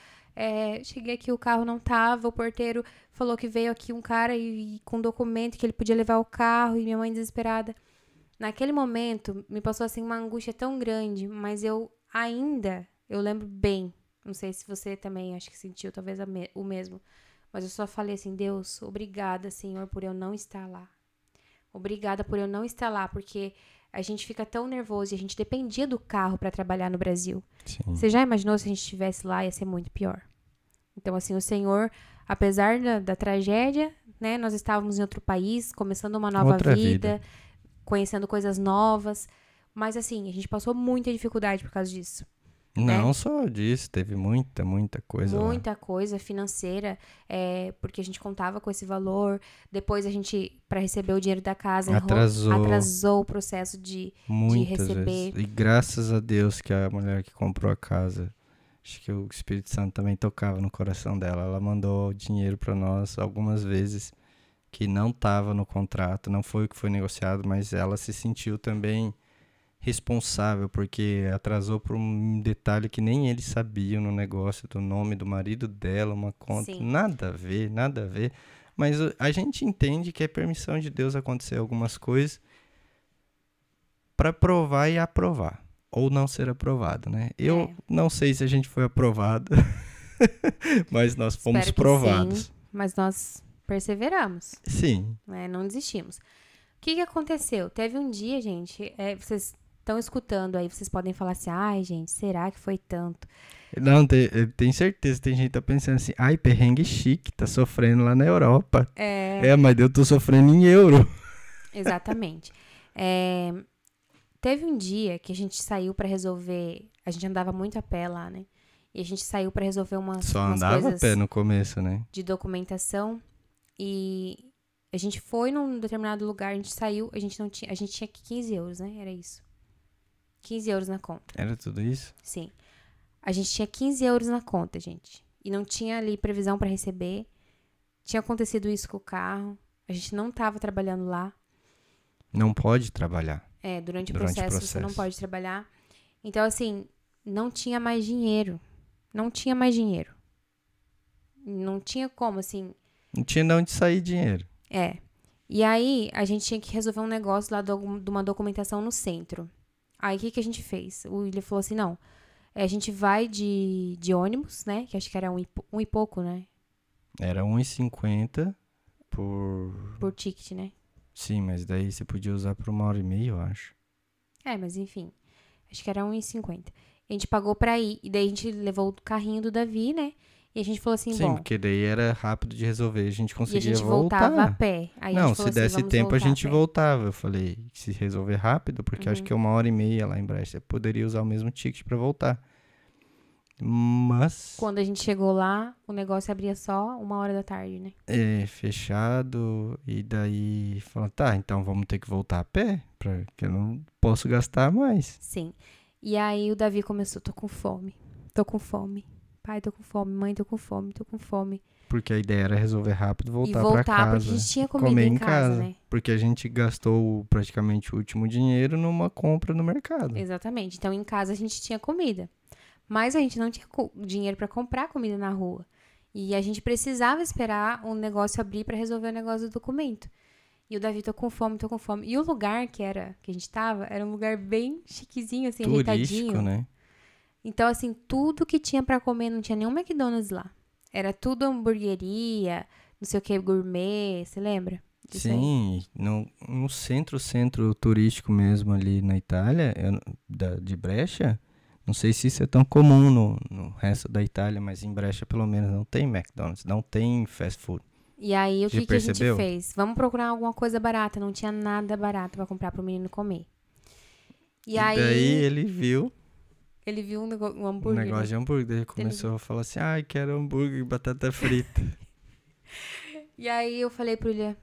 Cheguei aqui, o carro não tava, o porteiro falou que veio aqui um cara e com documento que ele podia levar o carro e minha mãe desesperada. Naquele momento, me passou assim uma angústia tão grande, mas eu lembro bem, não sei se você também acho que sentiu talvez o mesmo, mas eu só falei assim, Deus, obrigada, Senhor, por eu não estar lá. Obrigada por eu não estar lá, porque a gente fica tão nervoso e a gente dependia do carro para trabalhar no Brasil. Sim. Você já imaginou se a gente estivesse lá, ia ser muito pior. Então, assim, o Senhor, apesar da tragédia, né, nós estávamos em outro país, começando uma nova vida, conhecendo coisas novas, mas, assim, a gente passou muita dificuldade por causa disso. Não né? só disso, teve muita coisa lá. Muita coisa financeira, porque a gente contava com esse valor. Depois a gente, para receber o dinheiro da casa, atrasou o processo de receber. Vezes. E graças a Deus que a mulher que comprou a casa, acho que o Espírito Santo também tocava no coração dela. Ela mandou dinheiro para nós algumas vezes que não estava no contrato, não foi o que foi negociado, mas ela se sentiu também responsável, porque atrasou por um detalhe que nem eles sabiam no negócio, do nome do marido dela, uma conta, Sim. nada a ver, mas a gente entende que é permissão de Deus acontecer algumas coisas para provar e aprovar, ou não ser aprovado, né? Eu não sei se a gente foi aprovado, mas nós fomos Espero que provados. Sim, mas nós perseveramos. Sim. Não desistimos. O que aconteceu? Teve um dia, gente, vocês estão escutando aí, vocês podem falar assim, ai, gente, será que foi tanto? Não, tenho certeza, tem gente que tá pensando assim, ai, perrengue chique, tá sofrendo lá na Europa. Mas eu tô sofrendo em euro. Exatamente. Teve um dia que a gente saiu pra resolver, a gente andava muito a pé lá, né? E a gente saiu pra resolver umas andava coisas a pé no começo, né? de documentação. E a gente foi num determinado lugar, a gente saiu, a gente tinha 15 euros, né? Era isso. 15 euros na conta. Era tudo isso? Sim. A gente tinha 15 euros na conta, gente. E não tinha ali previsão pra receber. Tinha acontecido isso com o carro. A gente não tava trabalhando lá. Não pode trabalhar. Durante o processo você não pode trabalhar. Então, assim, não tinha mais dinheiro. Não tinha mais dinheiro. Não tinha como, assim... Não tinha de onde sair dinheiro. E aí, a gente tinha que resolver um negócio lá de uma documentação no centro. Aí, o que a gente fez? O William falou assim, não, a gente vai de ônibus, né? Que acho que era um e pouco, né? Era 1,50 por... Por ticket, né? Sim, mas daí você podia usar por 1h30, eu acho. Mas enfim, acho que era 1,50. A gente pagou pra ir, e daí a gente levou o carrinho do Davi, né? E a gente falou assim, Sim, porque daí era rápido de resolver, a gente conseguia voltar. E a gente voltava a pé. Aí não, a gente falou se desse assim, tempo a gente voltava. Eu falei, se resolver rápido, porque acho que 1h30 lá em Brecha, você poderia usar o mesmo ticket pra voltar. Mas... Quando a gente chegou lá, o negócio abria só 1h da tarde, né? Fechado. E daí, falou, tá, então vamos ter que voltar a pé, porque eu não posso gastar mais. Sim. E aí o Davi começou, tô com fome. Pai, tô com fome. Mãe, tô com fome. Porque a ideia era resolver rápido e voltar pra casa. Porque a gente tinha comida em casa, né? Porque a gente gastou praticamente o último dinheiro numa compra no mercado. Exatamente. Então, em casa a gente tinha comida. Mas a gente não tinha dinheiro pra comprar comida na rua. E a gente precisava esperar um negócio abrir pra resolver o negócio do documento. E o Davi, tô com fome. E o lugar que a gente tava, era um lugar bem chiquezinho, assim, turístico, ajeitadinho. Né? Então, assim, tudo que tinha pra comer, não tinha nenhum McDonald's lá. Era tudo hamburgueria, não sei o que, gourmet, você lembra? Sim, no centro turístico mesmo ali na Itália, de Brescia, não sei se isso é tão comum no resto da Itália, mas em Brescia pelo menos não tem McDonald's, não tem fast food. E aí, o Já que a gente percebeu? fez? Vamos procurar alguma coisa barata. Não tinha nada barato pra comprar pro menino comer. E E daí aí, ele viu ele viu um um hambúrguer, negócio né? de hambúrguer, daí ele Ele viu. começou a falar assim, ai, quero hambúrguer e batata frita. E aí, eu falei pro William,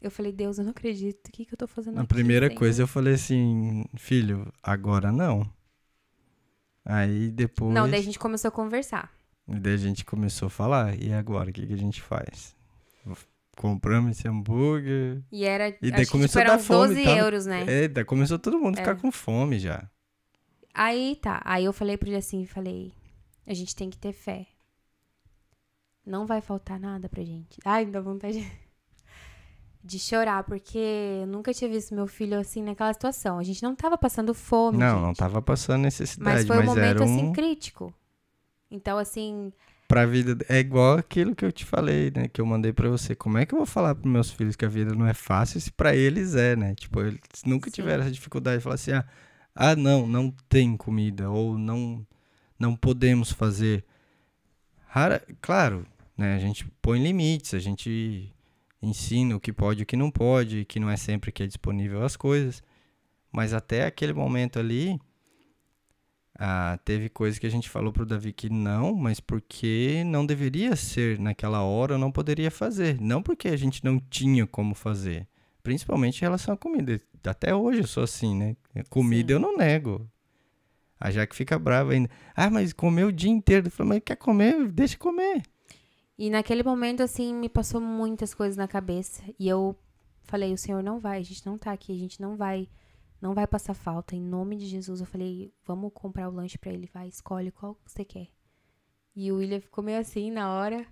eu falei, Deus, eu não acredito. O que eu tô fazendo Na aqui, primeira Senhor? coisa eu falei assim, filho, agora não. Aí Não, daí a depois, gente começou a conversar. daí a gente começou a falar, e agora, o que a gente faz? Compramos esse hambúrguer, E era, e daí acho que tipo, começou a era dar uns fome, 12 tava, euros, né? daí começou todo mundo a ficar Era. com fome já. Aí tá, aí eu falei pro ele assim, falei, a gente tem que ter fé. Não vai faltar nada pra gente. Ai, me dá vontade de chorar, porque eu nunca tinha visto meu filho assim naquela situação. A gente não tava passando fome, Não gente. tava passando Mas necessidade, foi um mas momento era assim crítico. Então, assim, pra vida, é igual aquilo que eu te falei, né, que eu mandei pra você. Como é que eu vou falar pros meus filhos que a vida não é fácil se pra eles é, né? Tipo, eles nunca tiveram sim, essa dificuldade de falar assim, não tem comida, ou não podemos fazer. Claro, né, a gente põe limites, a gente ensina o que pode e o que não pode, que não é sempre que é disponível as coisas, mas até aquele momento ali, teve coisa que a gente falou pro Davi que não, mas porque não deveria ser naquela hora, eu não poderia fazer. Não porque a gente não tinha como fazer. Principalmente em relação à comida. Até hoje eu sou assim, né? Comida sim. eu não nego. A Jaque fica brava ainda. Mas comeu o dia inteiro. Eu falo, mas quer comer? Deixa comer. E naquele momento, assim, me passou muitas coisas na cabeça. E eu falei, o Senhor não vai, a gente não tá aqui, a gente não vai passar falta. Em nome de Jesus, eu falei, vamos comprar o lanche pra ele, vai, escolhe qual você quer. E o William ficou meio assim na hora,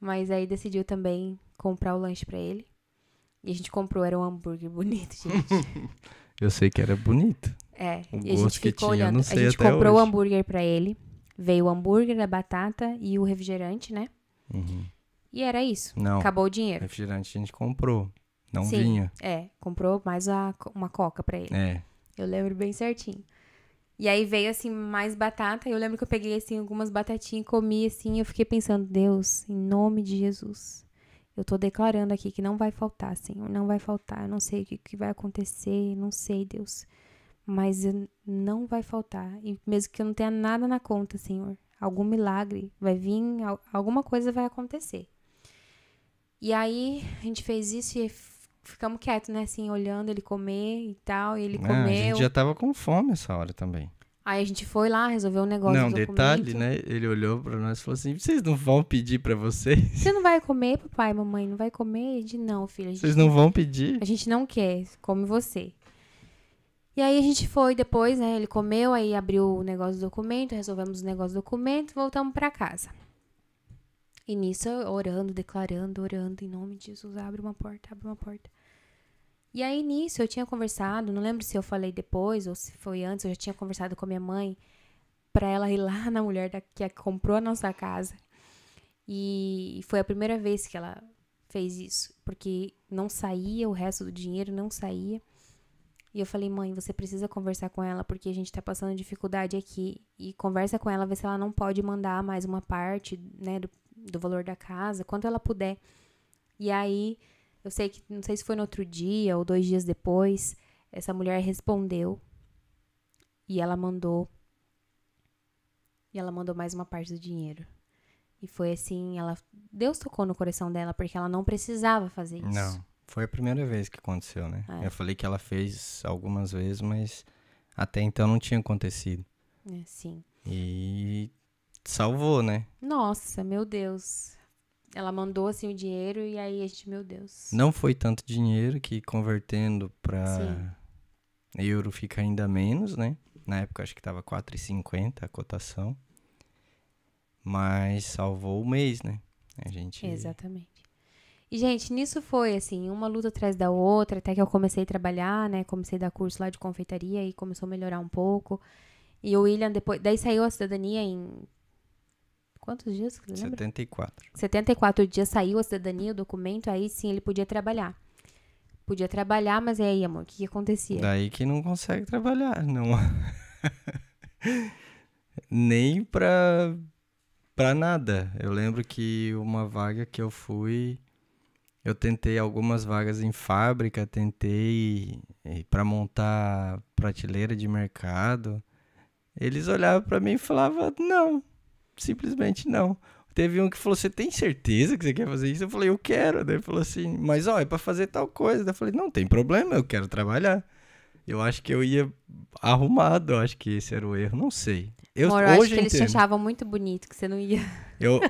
mas aí decidiu também comprar o lanche pra ele. E a gente comprou, era um hambúrguer bonito, gente. Eu sei que era bonito. É, O e a gente gosto que ficou tinha, eu olhando. não A sei gente até comprou o hoje. hambúrguer pra ele. Veio o hambúrguer, a batata e o refrigerante, né? Uhum. E era isso. Não, Acabou o dinheiro. refrigerante a gente comprou. Não Sim, vinha. comprou mais uma coca pra ele. É. Eu lembro bem certinho. E aí veio, assim, mais batata. Eu lembro que eu peguei, assim, algumas batatinhas e comi, assim. E eu fiquei pensando, Deus, em nome de Jesus, eu tô declarando aqui que não vai faltar, Senhor. Não vai faltar. Eu não sei o que vai acontecer. Não sei, Deus. Mas não vai faltar. E mesmo que eu não tenha nada na conta, Senhor, algum milagre vai vir, alguma coisa vai acontecer. E aí a gente fez isso e ficamos quietos, né? Assim, olhando ele comer e tal. E ele A gente comeu. já tava com fome essa hora também. Aí a gente foi lá, resolveu um negócio Não, do detalhe, documento. né? Ele olhou pra nós e falou assim: vocês não vão pedir pra vocês? Você não vai comer, papai, mamãe? Não vai comer? A gente, não, filha. Vocês não vão pedir? A gente não quer, come você. E aí a gente foi depois, né? Ele comeu, aí abriu o negócio do documento, resolvemos o negócio do documento, voltamos pra casa. E nisso, orando, declarando, orando, em nome de Jesus, abre uma porta, abre uma porta. E aí nisso eu tinha conversado, não lembro se eu falei depois ou se foi antes, eu já tinha conversado com a minha mãe pra ela ir lá na mulher que comprou a nossa casa. E foi a primeira vez que ela fez isso, porque não saía, o resto do dinheiro não saía. E eu falei, mãe, você precisa conversar com ela, porque a gente tá passando dificuldade aqui. E conversa com ela, ver se ela não pode mandar mais uma parte, né, do valor da casa, quanto ela puder. E aí, eu sei que, não sei se foi no outro dia ou 2 dias depois, essa mulher respondeu. E ela mandou mais uma parte do dinheiro. E foi assim, Deus tocou no coração dela, porque ela não precisava fazer isso. Não, foi a primeira vez que aconteceu, né? Eu falei que ela fez algumas vezes, mas até então não tinha acontecido. Sim. E salvou, né? Nossa, meu Deus. Ela mandou assim o dinheiro e aí a gente, meu Deus. Não foi tanto dinheiro que convertendo Sim. pra euro fica ainda menos, né? Na época acho que tava 4,50 a cotação. Mas salvou o mês, né? A gente... Exatamente. E, gente, nisso foi, assim, uma luta atrás da outra, até que eu comecei a trabalhar, né? Comecei a dar curso lá de confeitaria e começou a melhorar um pouco. E o William depois... Daí saiu a cidadania em... Quantos dias? Você lembra? 74. 74 dias saiu a cidadania, o documento, aí sim ele podia trabalhar. Podia trabalhar, mas e aí, amor, o que acontecia? Daí que não consegue trabalhar, não. Nem pra nada. Eu lembro que uma vaga que eu fui, Eu tentei algumas vagas em fábrica, tentei para montar prateleira de mercado. Eles olhavam para mim e falavam, não, simplesmente não. Teve um que falou, você tem certeza que você quer fazer isso? Eu falei, eu quero. Daí ele falou assim, mas ó, é para fazer tal coisa. Daí eu falei, não tem problema, eu quero trabalhar. Eu acho que eu ia arrumado, eu acho que esse era o erro, não sei. Amor, eu acho Hoje que eu eles te entendo. achavam muito bonito, que você não ia.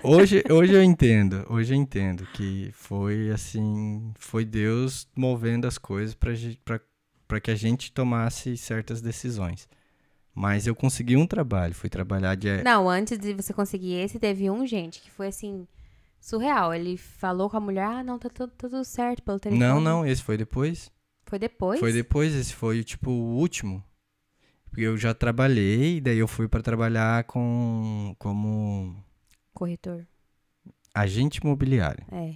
Hoje eu entendo que foi assim, foi Deus movendo as coisas para que a gente tomasse certas decisões. Mas eu consegui um trabalho, fui trabalhar de... Não, antes de você conseguir esse, teve um, gente, que foi assim, surreal. Ele falou com a mulher, não, tá tudo certo pelo Não, telefone. não, esse foi depois. Foi depois? Foi depois, esse foi tipo o último. Porque eu já trabalhei, daí eu fui para trabalhar como Corretor. agente imobiliário. É.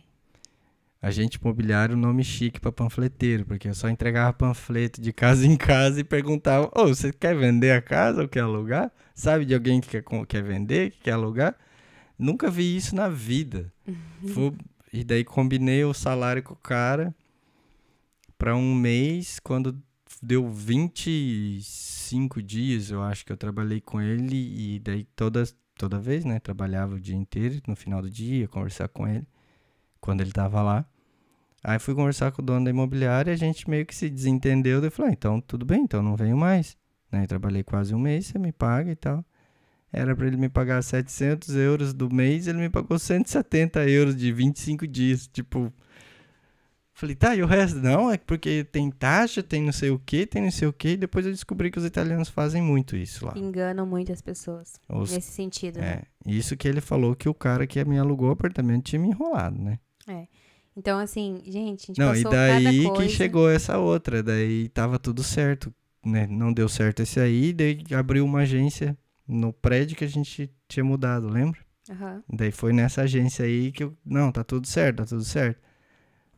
Agente imobiliário, nome chique pra panfleteiro, porque eu só entregava panfleto de casa em casa e perguntava, ô, você quer vender a casa ou quer alugar? Sabe de alguém que quer vender, que quer alugar? Nunca vi isso na vida. E daí combinei o salário com o cara pra um mês, quando deu 25 dias, eu acho que eu trabalhei com ele, e daí toda vez, né, trabalhava o dia inteiro, no final do dia, conversar com ele, quando ele tava lá. Aí fui conversar com o dono da imobiliária, a gente meio que se desentendeu, daí falou, então tudo bem, então não venho mais. Né? Eu trabalhei quase um mês, você me paga e tal. Era pra ele me pagar 700 euros do mês, ele me pagou 170 euros de 25 dias, tipo... Falei, tá, e o resto? Não, é porque tem taxa, tem não sei o que, e depois eu descobri que os italianos fazem muito isso lá. Enganam muitas pessoas, nesse sentido, né? Isso que ele falou que o cara que me alugou o apartamento tinha me enrolado, né? É. Então, assim, gente, a gente Não, e passou cada daí coisa. que chegou essa outra, daí tava tudo certo, né? Não deu certo esse aí, daí abriu uma agência no prédio que a gente tinha mudado, lembra? Aham. Daí foi nessa agência aí que não, tá tudo certo, tá tudo certo.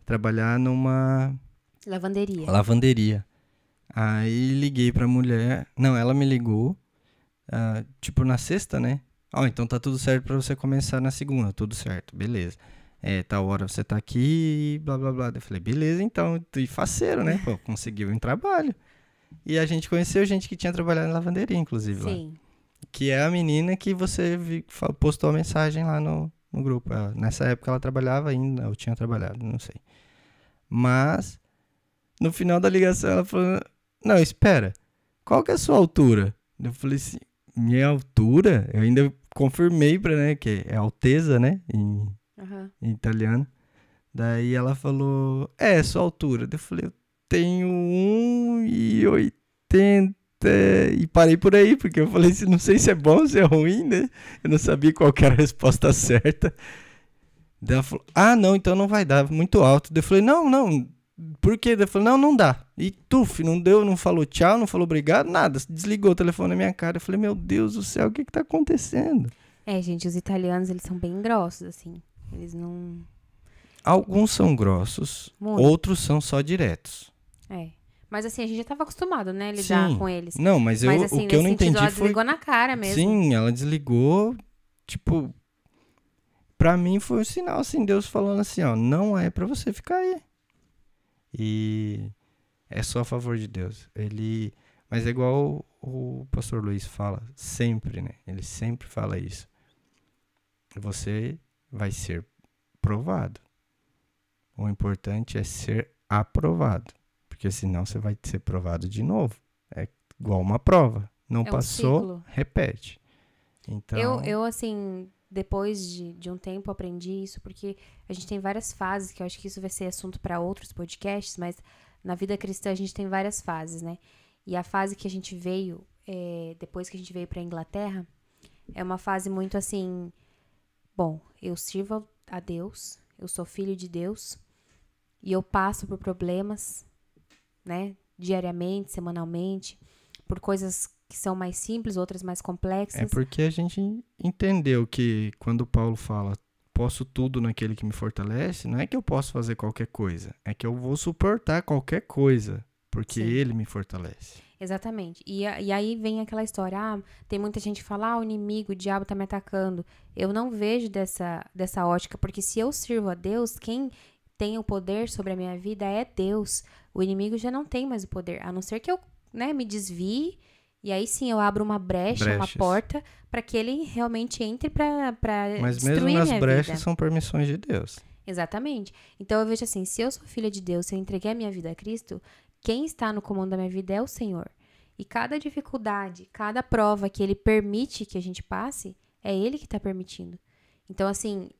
Trabalhar numa Lavanderia. Aí liguei pra mulher, não, ela me ligou, tipo na sexta, né? Ó, então tá tudo certo pra você começar na segunda, tudo certo, beleza. Tal hora você tá aqui e blá blá blá. Eu falei, beleza então, e faceiro, né? Pô, conseguiu um trabalho. E a gente conheceu gente que tinha trabalhado em lavanderia, inclusive, lá. Sim. Que é a menina que você postou a mensagem lá no grupo. Nessa época ela trabalhava ainda, eu tinha trabalhado, não sei. Mas, no final da ligação ela falou, não, espera, qual que é a sua altura? Eu falei assim, minha altura? Eu ainda confirmei pra, né, que é alteza, né, em italiano. Daí ela falou, sua altura. Eu falei, eu tenho 1,80 e parei por aí, porque eu falei, não sei se é bom, se é ruim, né? Eu não sabia qual que era a resposta certa. Daí ela falou, não, então não vai dar, muito alto. Daí eu falei, não, por quê? Daí eu falei, não dá. E não deu, não falou tchau, não falou obrigado, nada. Desligou o telefone na minha cara. Eu falei, meu Deus do céu, o que tá acontecendo? Gente, os italianos, eles são bem grossos, assim. Eles não... Alguns são grossos, Muito. outros são só diretos. Mas assim, a gente já tava acostumado, né, lidar com eles. Não, mas assim, o que eu não entendi ela foi... desligou na cara mesmo. Sim, ela desligou, tipo... Pra mim foi um sinal, assim, Deus falando assim, ó, não é pra você ficar aí. E é só a favor de Deus. Mas é igual o pastor Luiz fala, sempre, né? Ele sempre fala isso. Você vai ser provado. O importante é ser aprovado. Porque senão você vai ser provado de novo. É igual uma prova. Não passou, ciclo. repete. Então... Eu assim, depois de um tempo aprendi isso, porque a gente tem várias fases, que eu acho que isso vai ser assunto para outros podcasts, mas na vida cristã a gente tem várias fases, né? E a fase que a gente veio, depois que a gente veio pra Inglaterra, é uma fase muito assim... Bom, eu sirvo a Deus, eu sou filho de Deus, e eu passo por problemas, né? Diariamente, semanalmente, por coisas que são mais simples, outras mais complexas. É porque a gente entendeu que quando Paulo fala posso tudo naquele que me fortalece, não é que eu posso fazer qualquer coisa, é que eu vou suportar qualquer coisa, porque ele me fortalece. Exatamente. E aí vem aquela história, tem muita gente que fala, o inimigo, o diabo tá me atacando. Eu não vejo dessa ótica, porque se eu sirvo a Deus, quem tem o poder sobre a minha vida é Deus. O inimigo já não tem mais o poder, a não ser que eu, né, me desvie, e aí sim eu abro uma brecha, uma Brechas. porta, para que ele realmente entre para Mas mesmo destruir a nas minha brechas vida. são permissões de Deus. Exatamente. Então eu vejo assim, se eu sou filha de Deus, se eu entreguei a minha vida a Cristo, quem está no comando da minha vida é o Senhor. E cada dificuldade, cada prova que ele permite que a gente passe, é ele que está permitindo. Então, assim,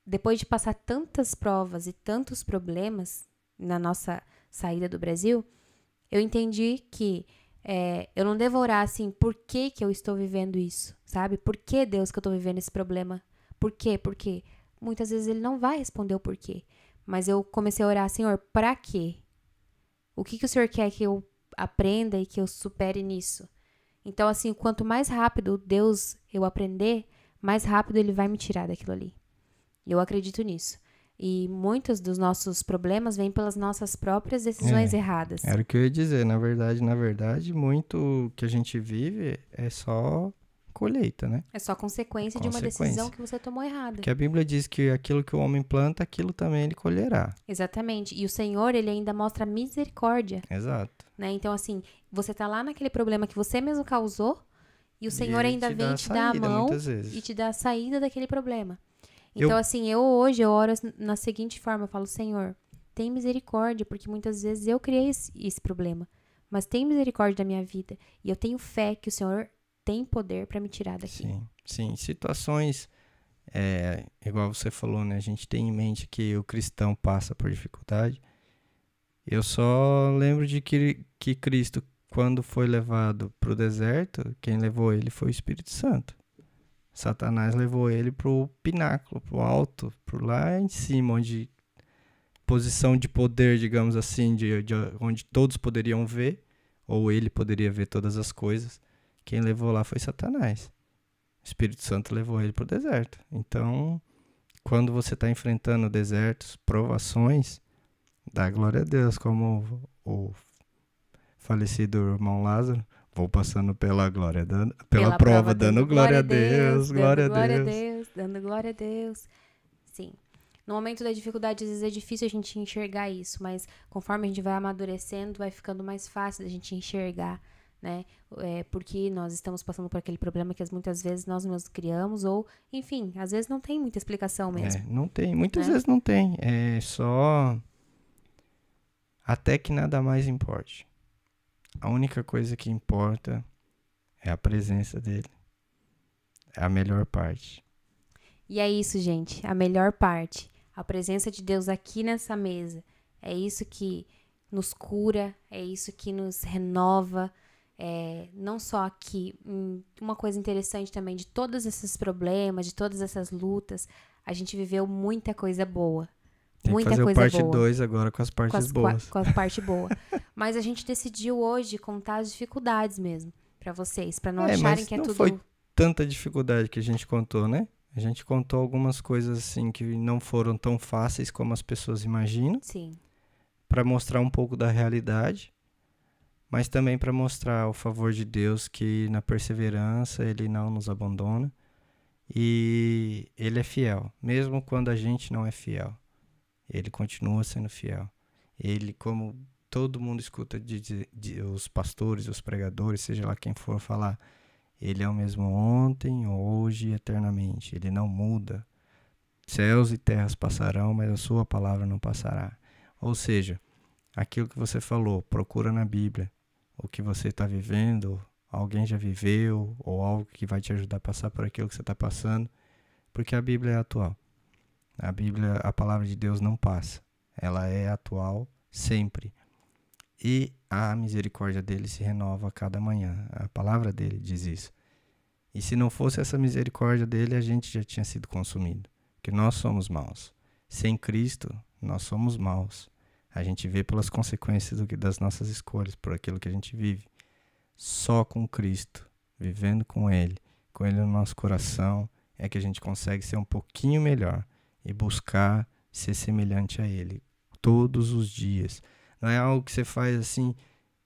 depois de passar tantas provas e tantos problemas na nossa saída do Brasil, eu entendi que eu não devo orar assim, por que que eu estou vivendo isso, sabe? Por que, Deus, que eu estou vivendo esse problema? Por quê? Porque muitas vezes ele não vai responder o porquê. Mas eu comecei a orar, Senhor, pra quê? O que que o Senhor quer que eu aprenda e que eu supere nisso? Então, assim, quanto mais rápido Deus eu aprender, mais rápido ele vai me tirar daquilo ali. Eu acredito nisso. E muitos dos nossos problemas vêm pelas nossas próprias decisões erradas. Era o que eu ia dizer. Na verdade, muito que a gente vive é só colheita, né? É só consequência de uma decisão que você tomou errada. Porque a Bíblia diz que aquilo que o homem planta, aquilo também ele colherá. Exatamente. E o Senhor, ele ainda mostra misericórdia. Exato. Né? Então, assim, você tá lá naquele problema que você mesmo causou e o Senhor ainda vem te dar a mão e te dá a saída daquele problema. Então, assim, hoje eu oro na seguinte forma, eu falo, Senhor, tem misericórdia, porque muitas vezes eu criei esse problema, mas tem misericórdia da minha vida e eu tenho fé que o Senhor tem poder para me tirar daqui. Sim. Situações, igual você falou, né? A gente tem em mente que o cristão passa por dificuldade. Eu só lembro de que Cristo, quando foi levado para o deserto, quem levou ele foi o Espírito Santo. Satanás levou ele pro pináculo, pro alto, por lá em cima, onde posição de poder, digamos assim, de onde todos poderiam ver, ou ele poderia ver todas as coisas. Quem levou lá foi Satanás. O Espírito Santo levou ele pro deserto. Então, quando você está enfrentando desertos, provações, dá glória a Deus, como o falecido irmão Lázaro. Vou passando pela prova, dando glória a Deus, glória a Deus. Dando glória a Deus. Sim. No momento da dificuldade, às vezes é difícil a gente enxergar isso, mas conforme a gente vai amadurecendo, vai ficando mais fácil da gente enxergar, né? Porque nós estamos passando por aquele problema que muitas vezes nós mesmos criamos, ou, enfim, às vezes não tem muita explicação mesmo. Não tem, muitas vezes não tem. É só até que nada mais importe. A única coisa que importa é a presença dele. É a melhor parte. E é isso, gente. A melhor parte. A presença de Deus aqui nessa mesa. É isso que nos cura. É isso que nos renova. Não só aqui. Uma coisa interessante também de todos esses problemas, de todas essas lutas, a gente viveu muita coisa boa. Tem muita que fazer coisa o parte boa. 2 agora com as partes boas. Com a parte boa. Mas a gente decidiu hoje contar as dificuldades mesmo pra vocês, pra não acharem que é tudo... Não foi tanta dificuldade que a gente contou, né? A gente contou algumas coisas assim que não foram tão fáceis como as pessoas imaginam. Sim. Pra mostrar um pouco da realidade, mas também pra mostrar o favor de Deus, que na perseverança ele não nos abandona e ele é fiel, mesmo quando a gente não é fiel. Ele continua sendo fiel. Ele, como todo mundo escuta os pastores, os pregadores, seja lá quem for falar, ele é o mesmo ontem, hoje e eternamente. Ele não muda. Céus e terras passarão, mas a sua palavra não passará. Ou seja, aquilo que você falou, procura na Bíblia. O que você está vivendo, alguém já viveu, ou algo que vai te ajudar a passar por aquilo que você está passando, porque a Bíblia é atual. A Bíblia, a palavra de Deus não passa. Ela é atual sempre. E a misericórdia dele se renova a cada manhã. A palavra dele diz isso. E se não fosse essa misericórdia dele, a gente já tinha sido consumido. Porque nós somos maus. Sem Cristo, nós somos maus. A gente vê pelas consequências das nossas escolhas, por aquilo que a gente vive. Só com Cristo, vivendo com Ele no nosso coração, é que a gente consegue ser um pouquinho melhor. E buscar ser semelhante a Ele todos os dias. Não é algo que você faz assim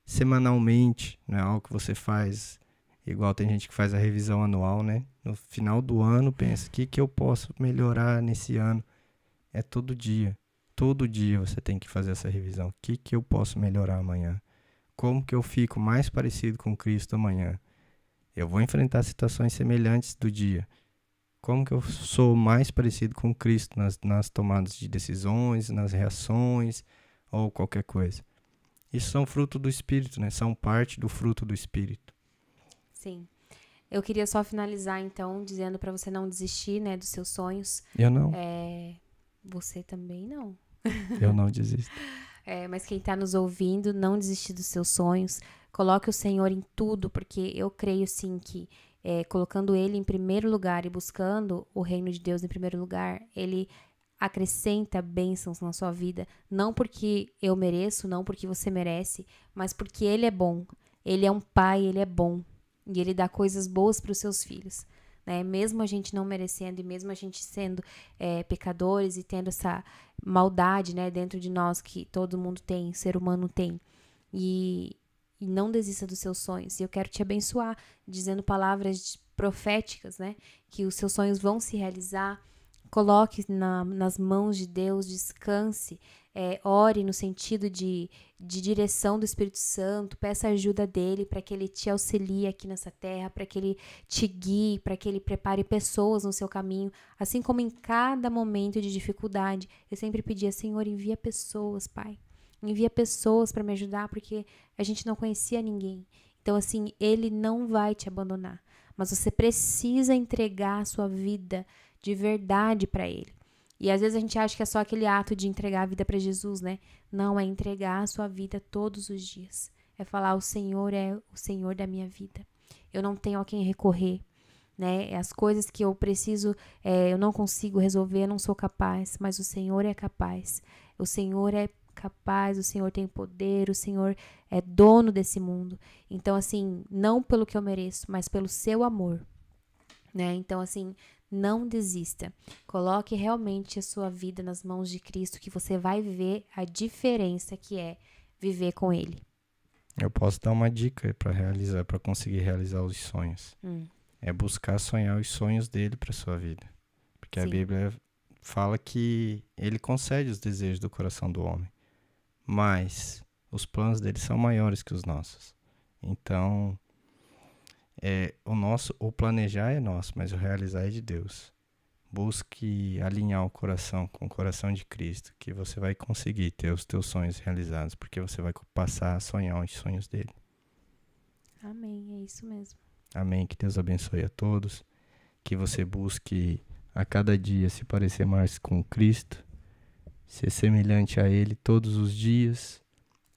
semanalmente, não é algo que você faz igual tem gente que faz a revisão anual, né? No final do ano pensa, o que eu posso melhorar nesse ano? É todo dia todo dia você tem que fazer essa revisão. O que eu posso melhorar amanhã? Como que eu fico mais parecido com Cristo amanhã? Eu vou enfrentar situações semelhantes do dia. Como que eu sou mais parecido com Cristo nas tomadas de decisões, nas reações ou qualquer coisa? Isso são fruto do Espírito, né? São parte do fruto do Espírito. Sim. Eu queria só finalizar, então, dizendo para você não desistir, né, dos seus sonhos. Eu não. Você também não. Eu não desisto. Mas quem está nos ouvindo, não desistir dos seus sonhos. Coloque o Senhor em tudo, porque eu creio, sim, que colocando Ele em primeiro lugar e buscando o reino de Deus em primeiro lugar, Ele acrescenta bênçãos na sua vida. Não porque eu mereço, não porque você merece, mas porque Ele é bom. Ele é um pai, Ele é bom. E Ele dá coisas boas para os seus filhos, né? Mesmo a gente não merecendo e mesmo a gente sendo pecadores e tendo essa maldade, né, dentro de nós que todo mundo tem, ser humano tem. E não desista dos seus sonhos. E eu quero te abençoar dizendo palavras proféticas, né, que os seus sonhos vão se realizar. Coloque nas mãos de Deus, descanse, ore no sentido de direção do Espírito Santo, peça ajuda dele para que ele te auxilie aqui nessa terra, para que ele te guie, para que ele prepare pessoas no seu caminho, assim como em cada momento de dificuldade. Eu sempre pedia, Senhor, envia pessoas, Pai, envia pessoas para me ajudar, porque a gente não conhecia ninguém. Então, assim, ele não vai te abandonar, mas você precisa entregar a sua vida de verdade para ele. E às vezes a gente acha que é só aquele ato de entregar a vida para Jesus, né? Não, é entregar a sua vida todos os dias. É falar, o Senhor é o Senhor da minha vida. Eu não tenho a quem recorrer, né? As coisas que eu preciso, eu não consigo resolver, eu não sou capaz, mas o Senhor é capaz. O Senhor é capaz, o Senhor tem poder, o Senhor é dono desse mundo. Então, assim, não pelo que eu mereço, mas pelo seu amor, né? Então, assim, não desista. Coloque realmente a sua vida nas mãos de Cristo, que você vai ver a diferença que é viver com Ele. Eu posso dar uma dica para conseguir realizar os sonhos. É buscar sonhar os sonhos dele para sua vida. Porque a Bíblia fala que ele concede os desejos do coração do homem. Mas os planos dele são maiores que os nossos. Então, o planejar é nosso, mas o realizar é de Deus. Busque alinhar o coração com o coração de Cristo, que você vai conseguir ter os teus sonhos realizados, porque você vai passar a sonhar os sonhos dele. Amém, é isso mesmo. Amém, que Deus abençoe a todos, que você busque a cada dia se parecer mais com Cristo, ser semelhante a Ele todos os dias,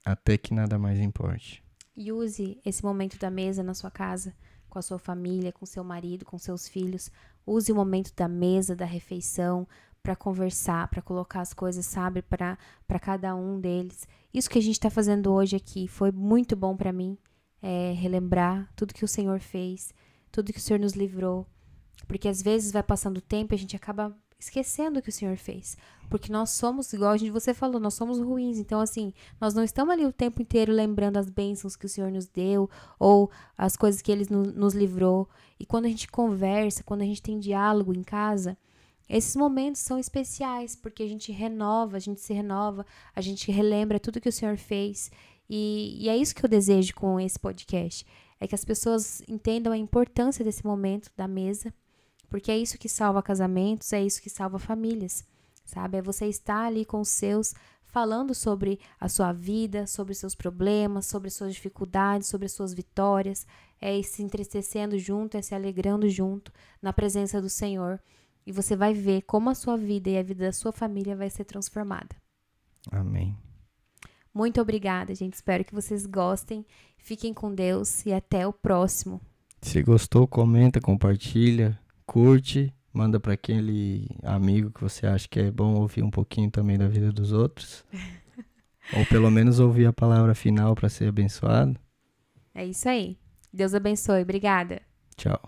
até que nada mais importe. E use esse momento da mesa na sua casa, com a sua família, com seu marido, com seus filhos. Use o momento da mesa, da refeição, para conversar, para colocar as coisas, sabe, para cada um deles. Isso que a gente está fazendo hoje aqui foi muito bom para mim, relembrar tudo que o Senhor fez, tudo que o Senhor nos livrou. Porque às vezes vai passando o tempo e a gente acaba esquecendo o que o Senhor fez. Porque nós somos, igual você falou, nós somos ruins. Então, assim, nós não estamos ali o tempo inteiro lembrando as bênçãos que o Senhor nos deu ou as coisas que Ele nos livrou. E quando a gente conversa, quando a gente tem diálogo em casa, esses momentos são especiais, porque a gente renova, a gente se renova, a gente relembra tudo que o Senhor fez. E é isso que eu desejo com esse podcast. É que as pessoas entendam a importância desse momento da mesa, porque é isso que salva casamentos, é isso que salva famílias, sabe? É você estar ali com os seus, falando sobre a sua vida, sobre seus problemas, sobre suas dificuldades, sobre suas vitórias, é se entristecendo junto, é se alegrando junto na presença do Senhor. E você vai ver como a sua vida e a vida da sua família vai ser transformada. Amém. Muito obrigada, gente. Espero que vocês gostem. Fiquem com Deus e até o próximo. Se gostou, comenta, compartilha, curte, manda para aquele amigo que você acha que é bom ouvir um pouquinho também da vida dos outros. Ou pelo menos ouvir a palavra final para ser abençoado. É isso aí. Deus abençoe. Obrigada. Tchau.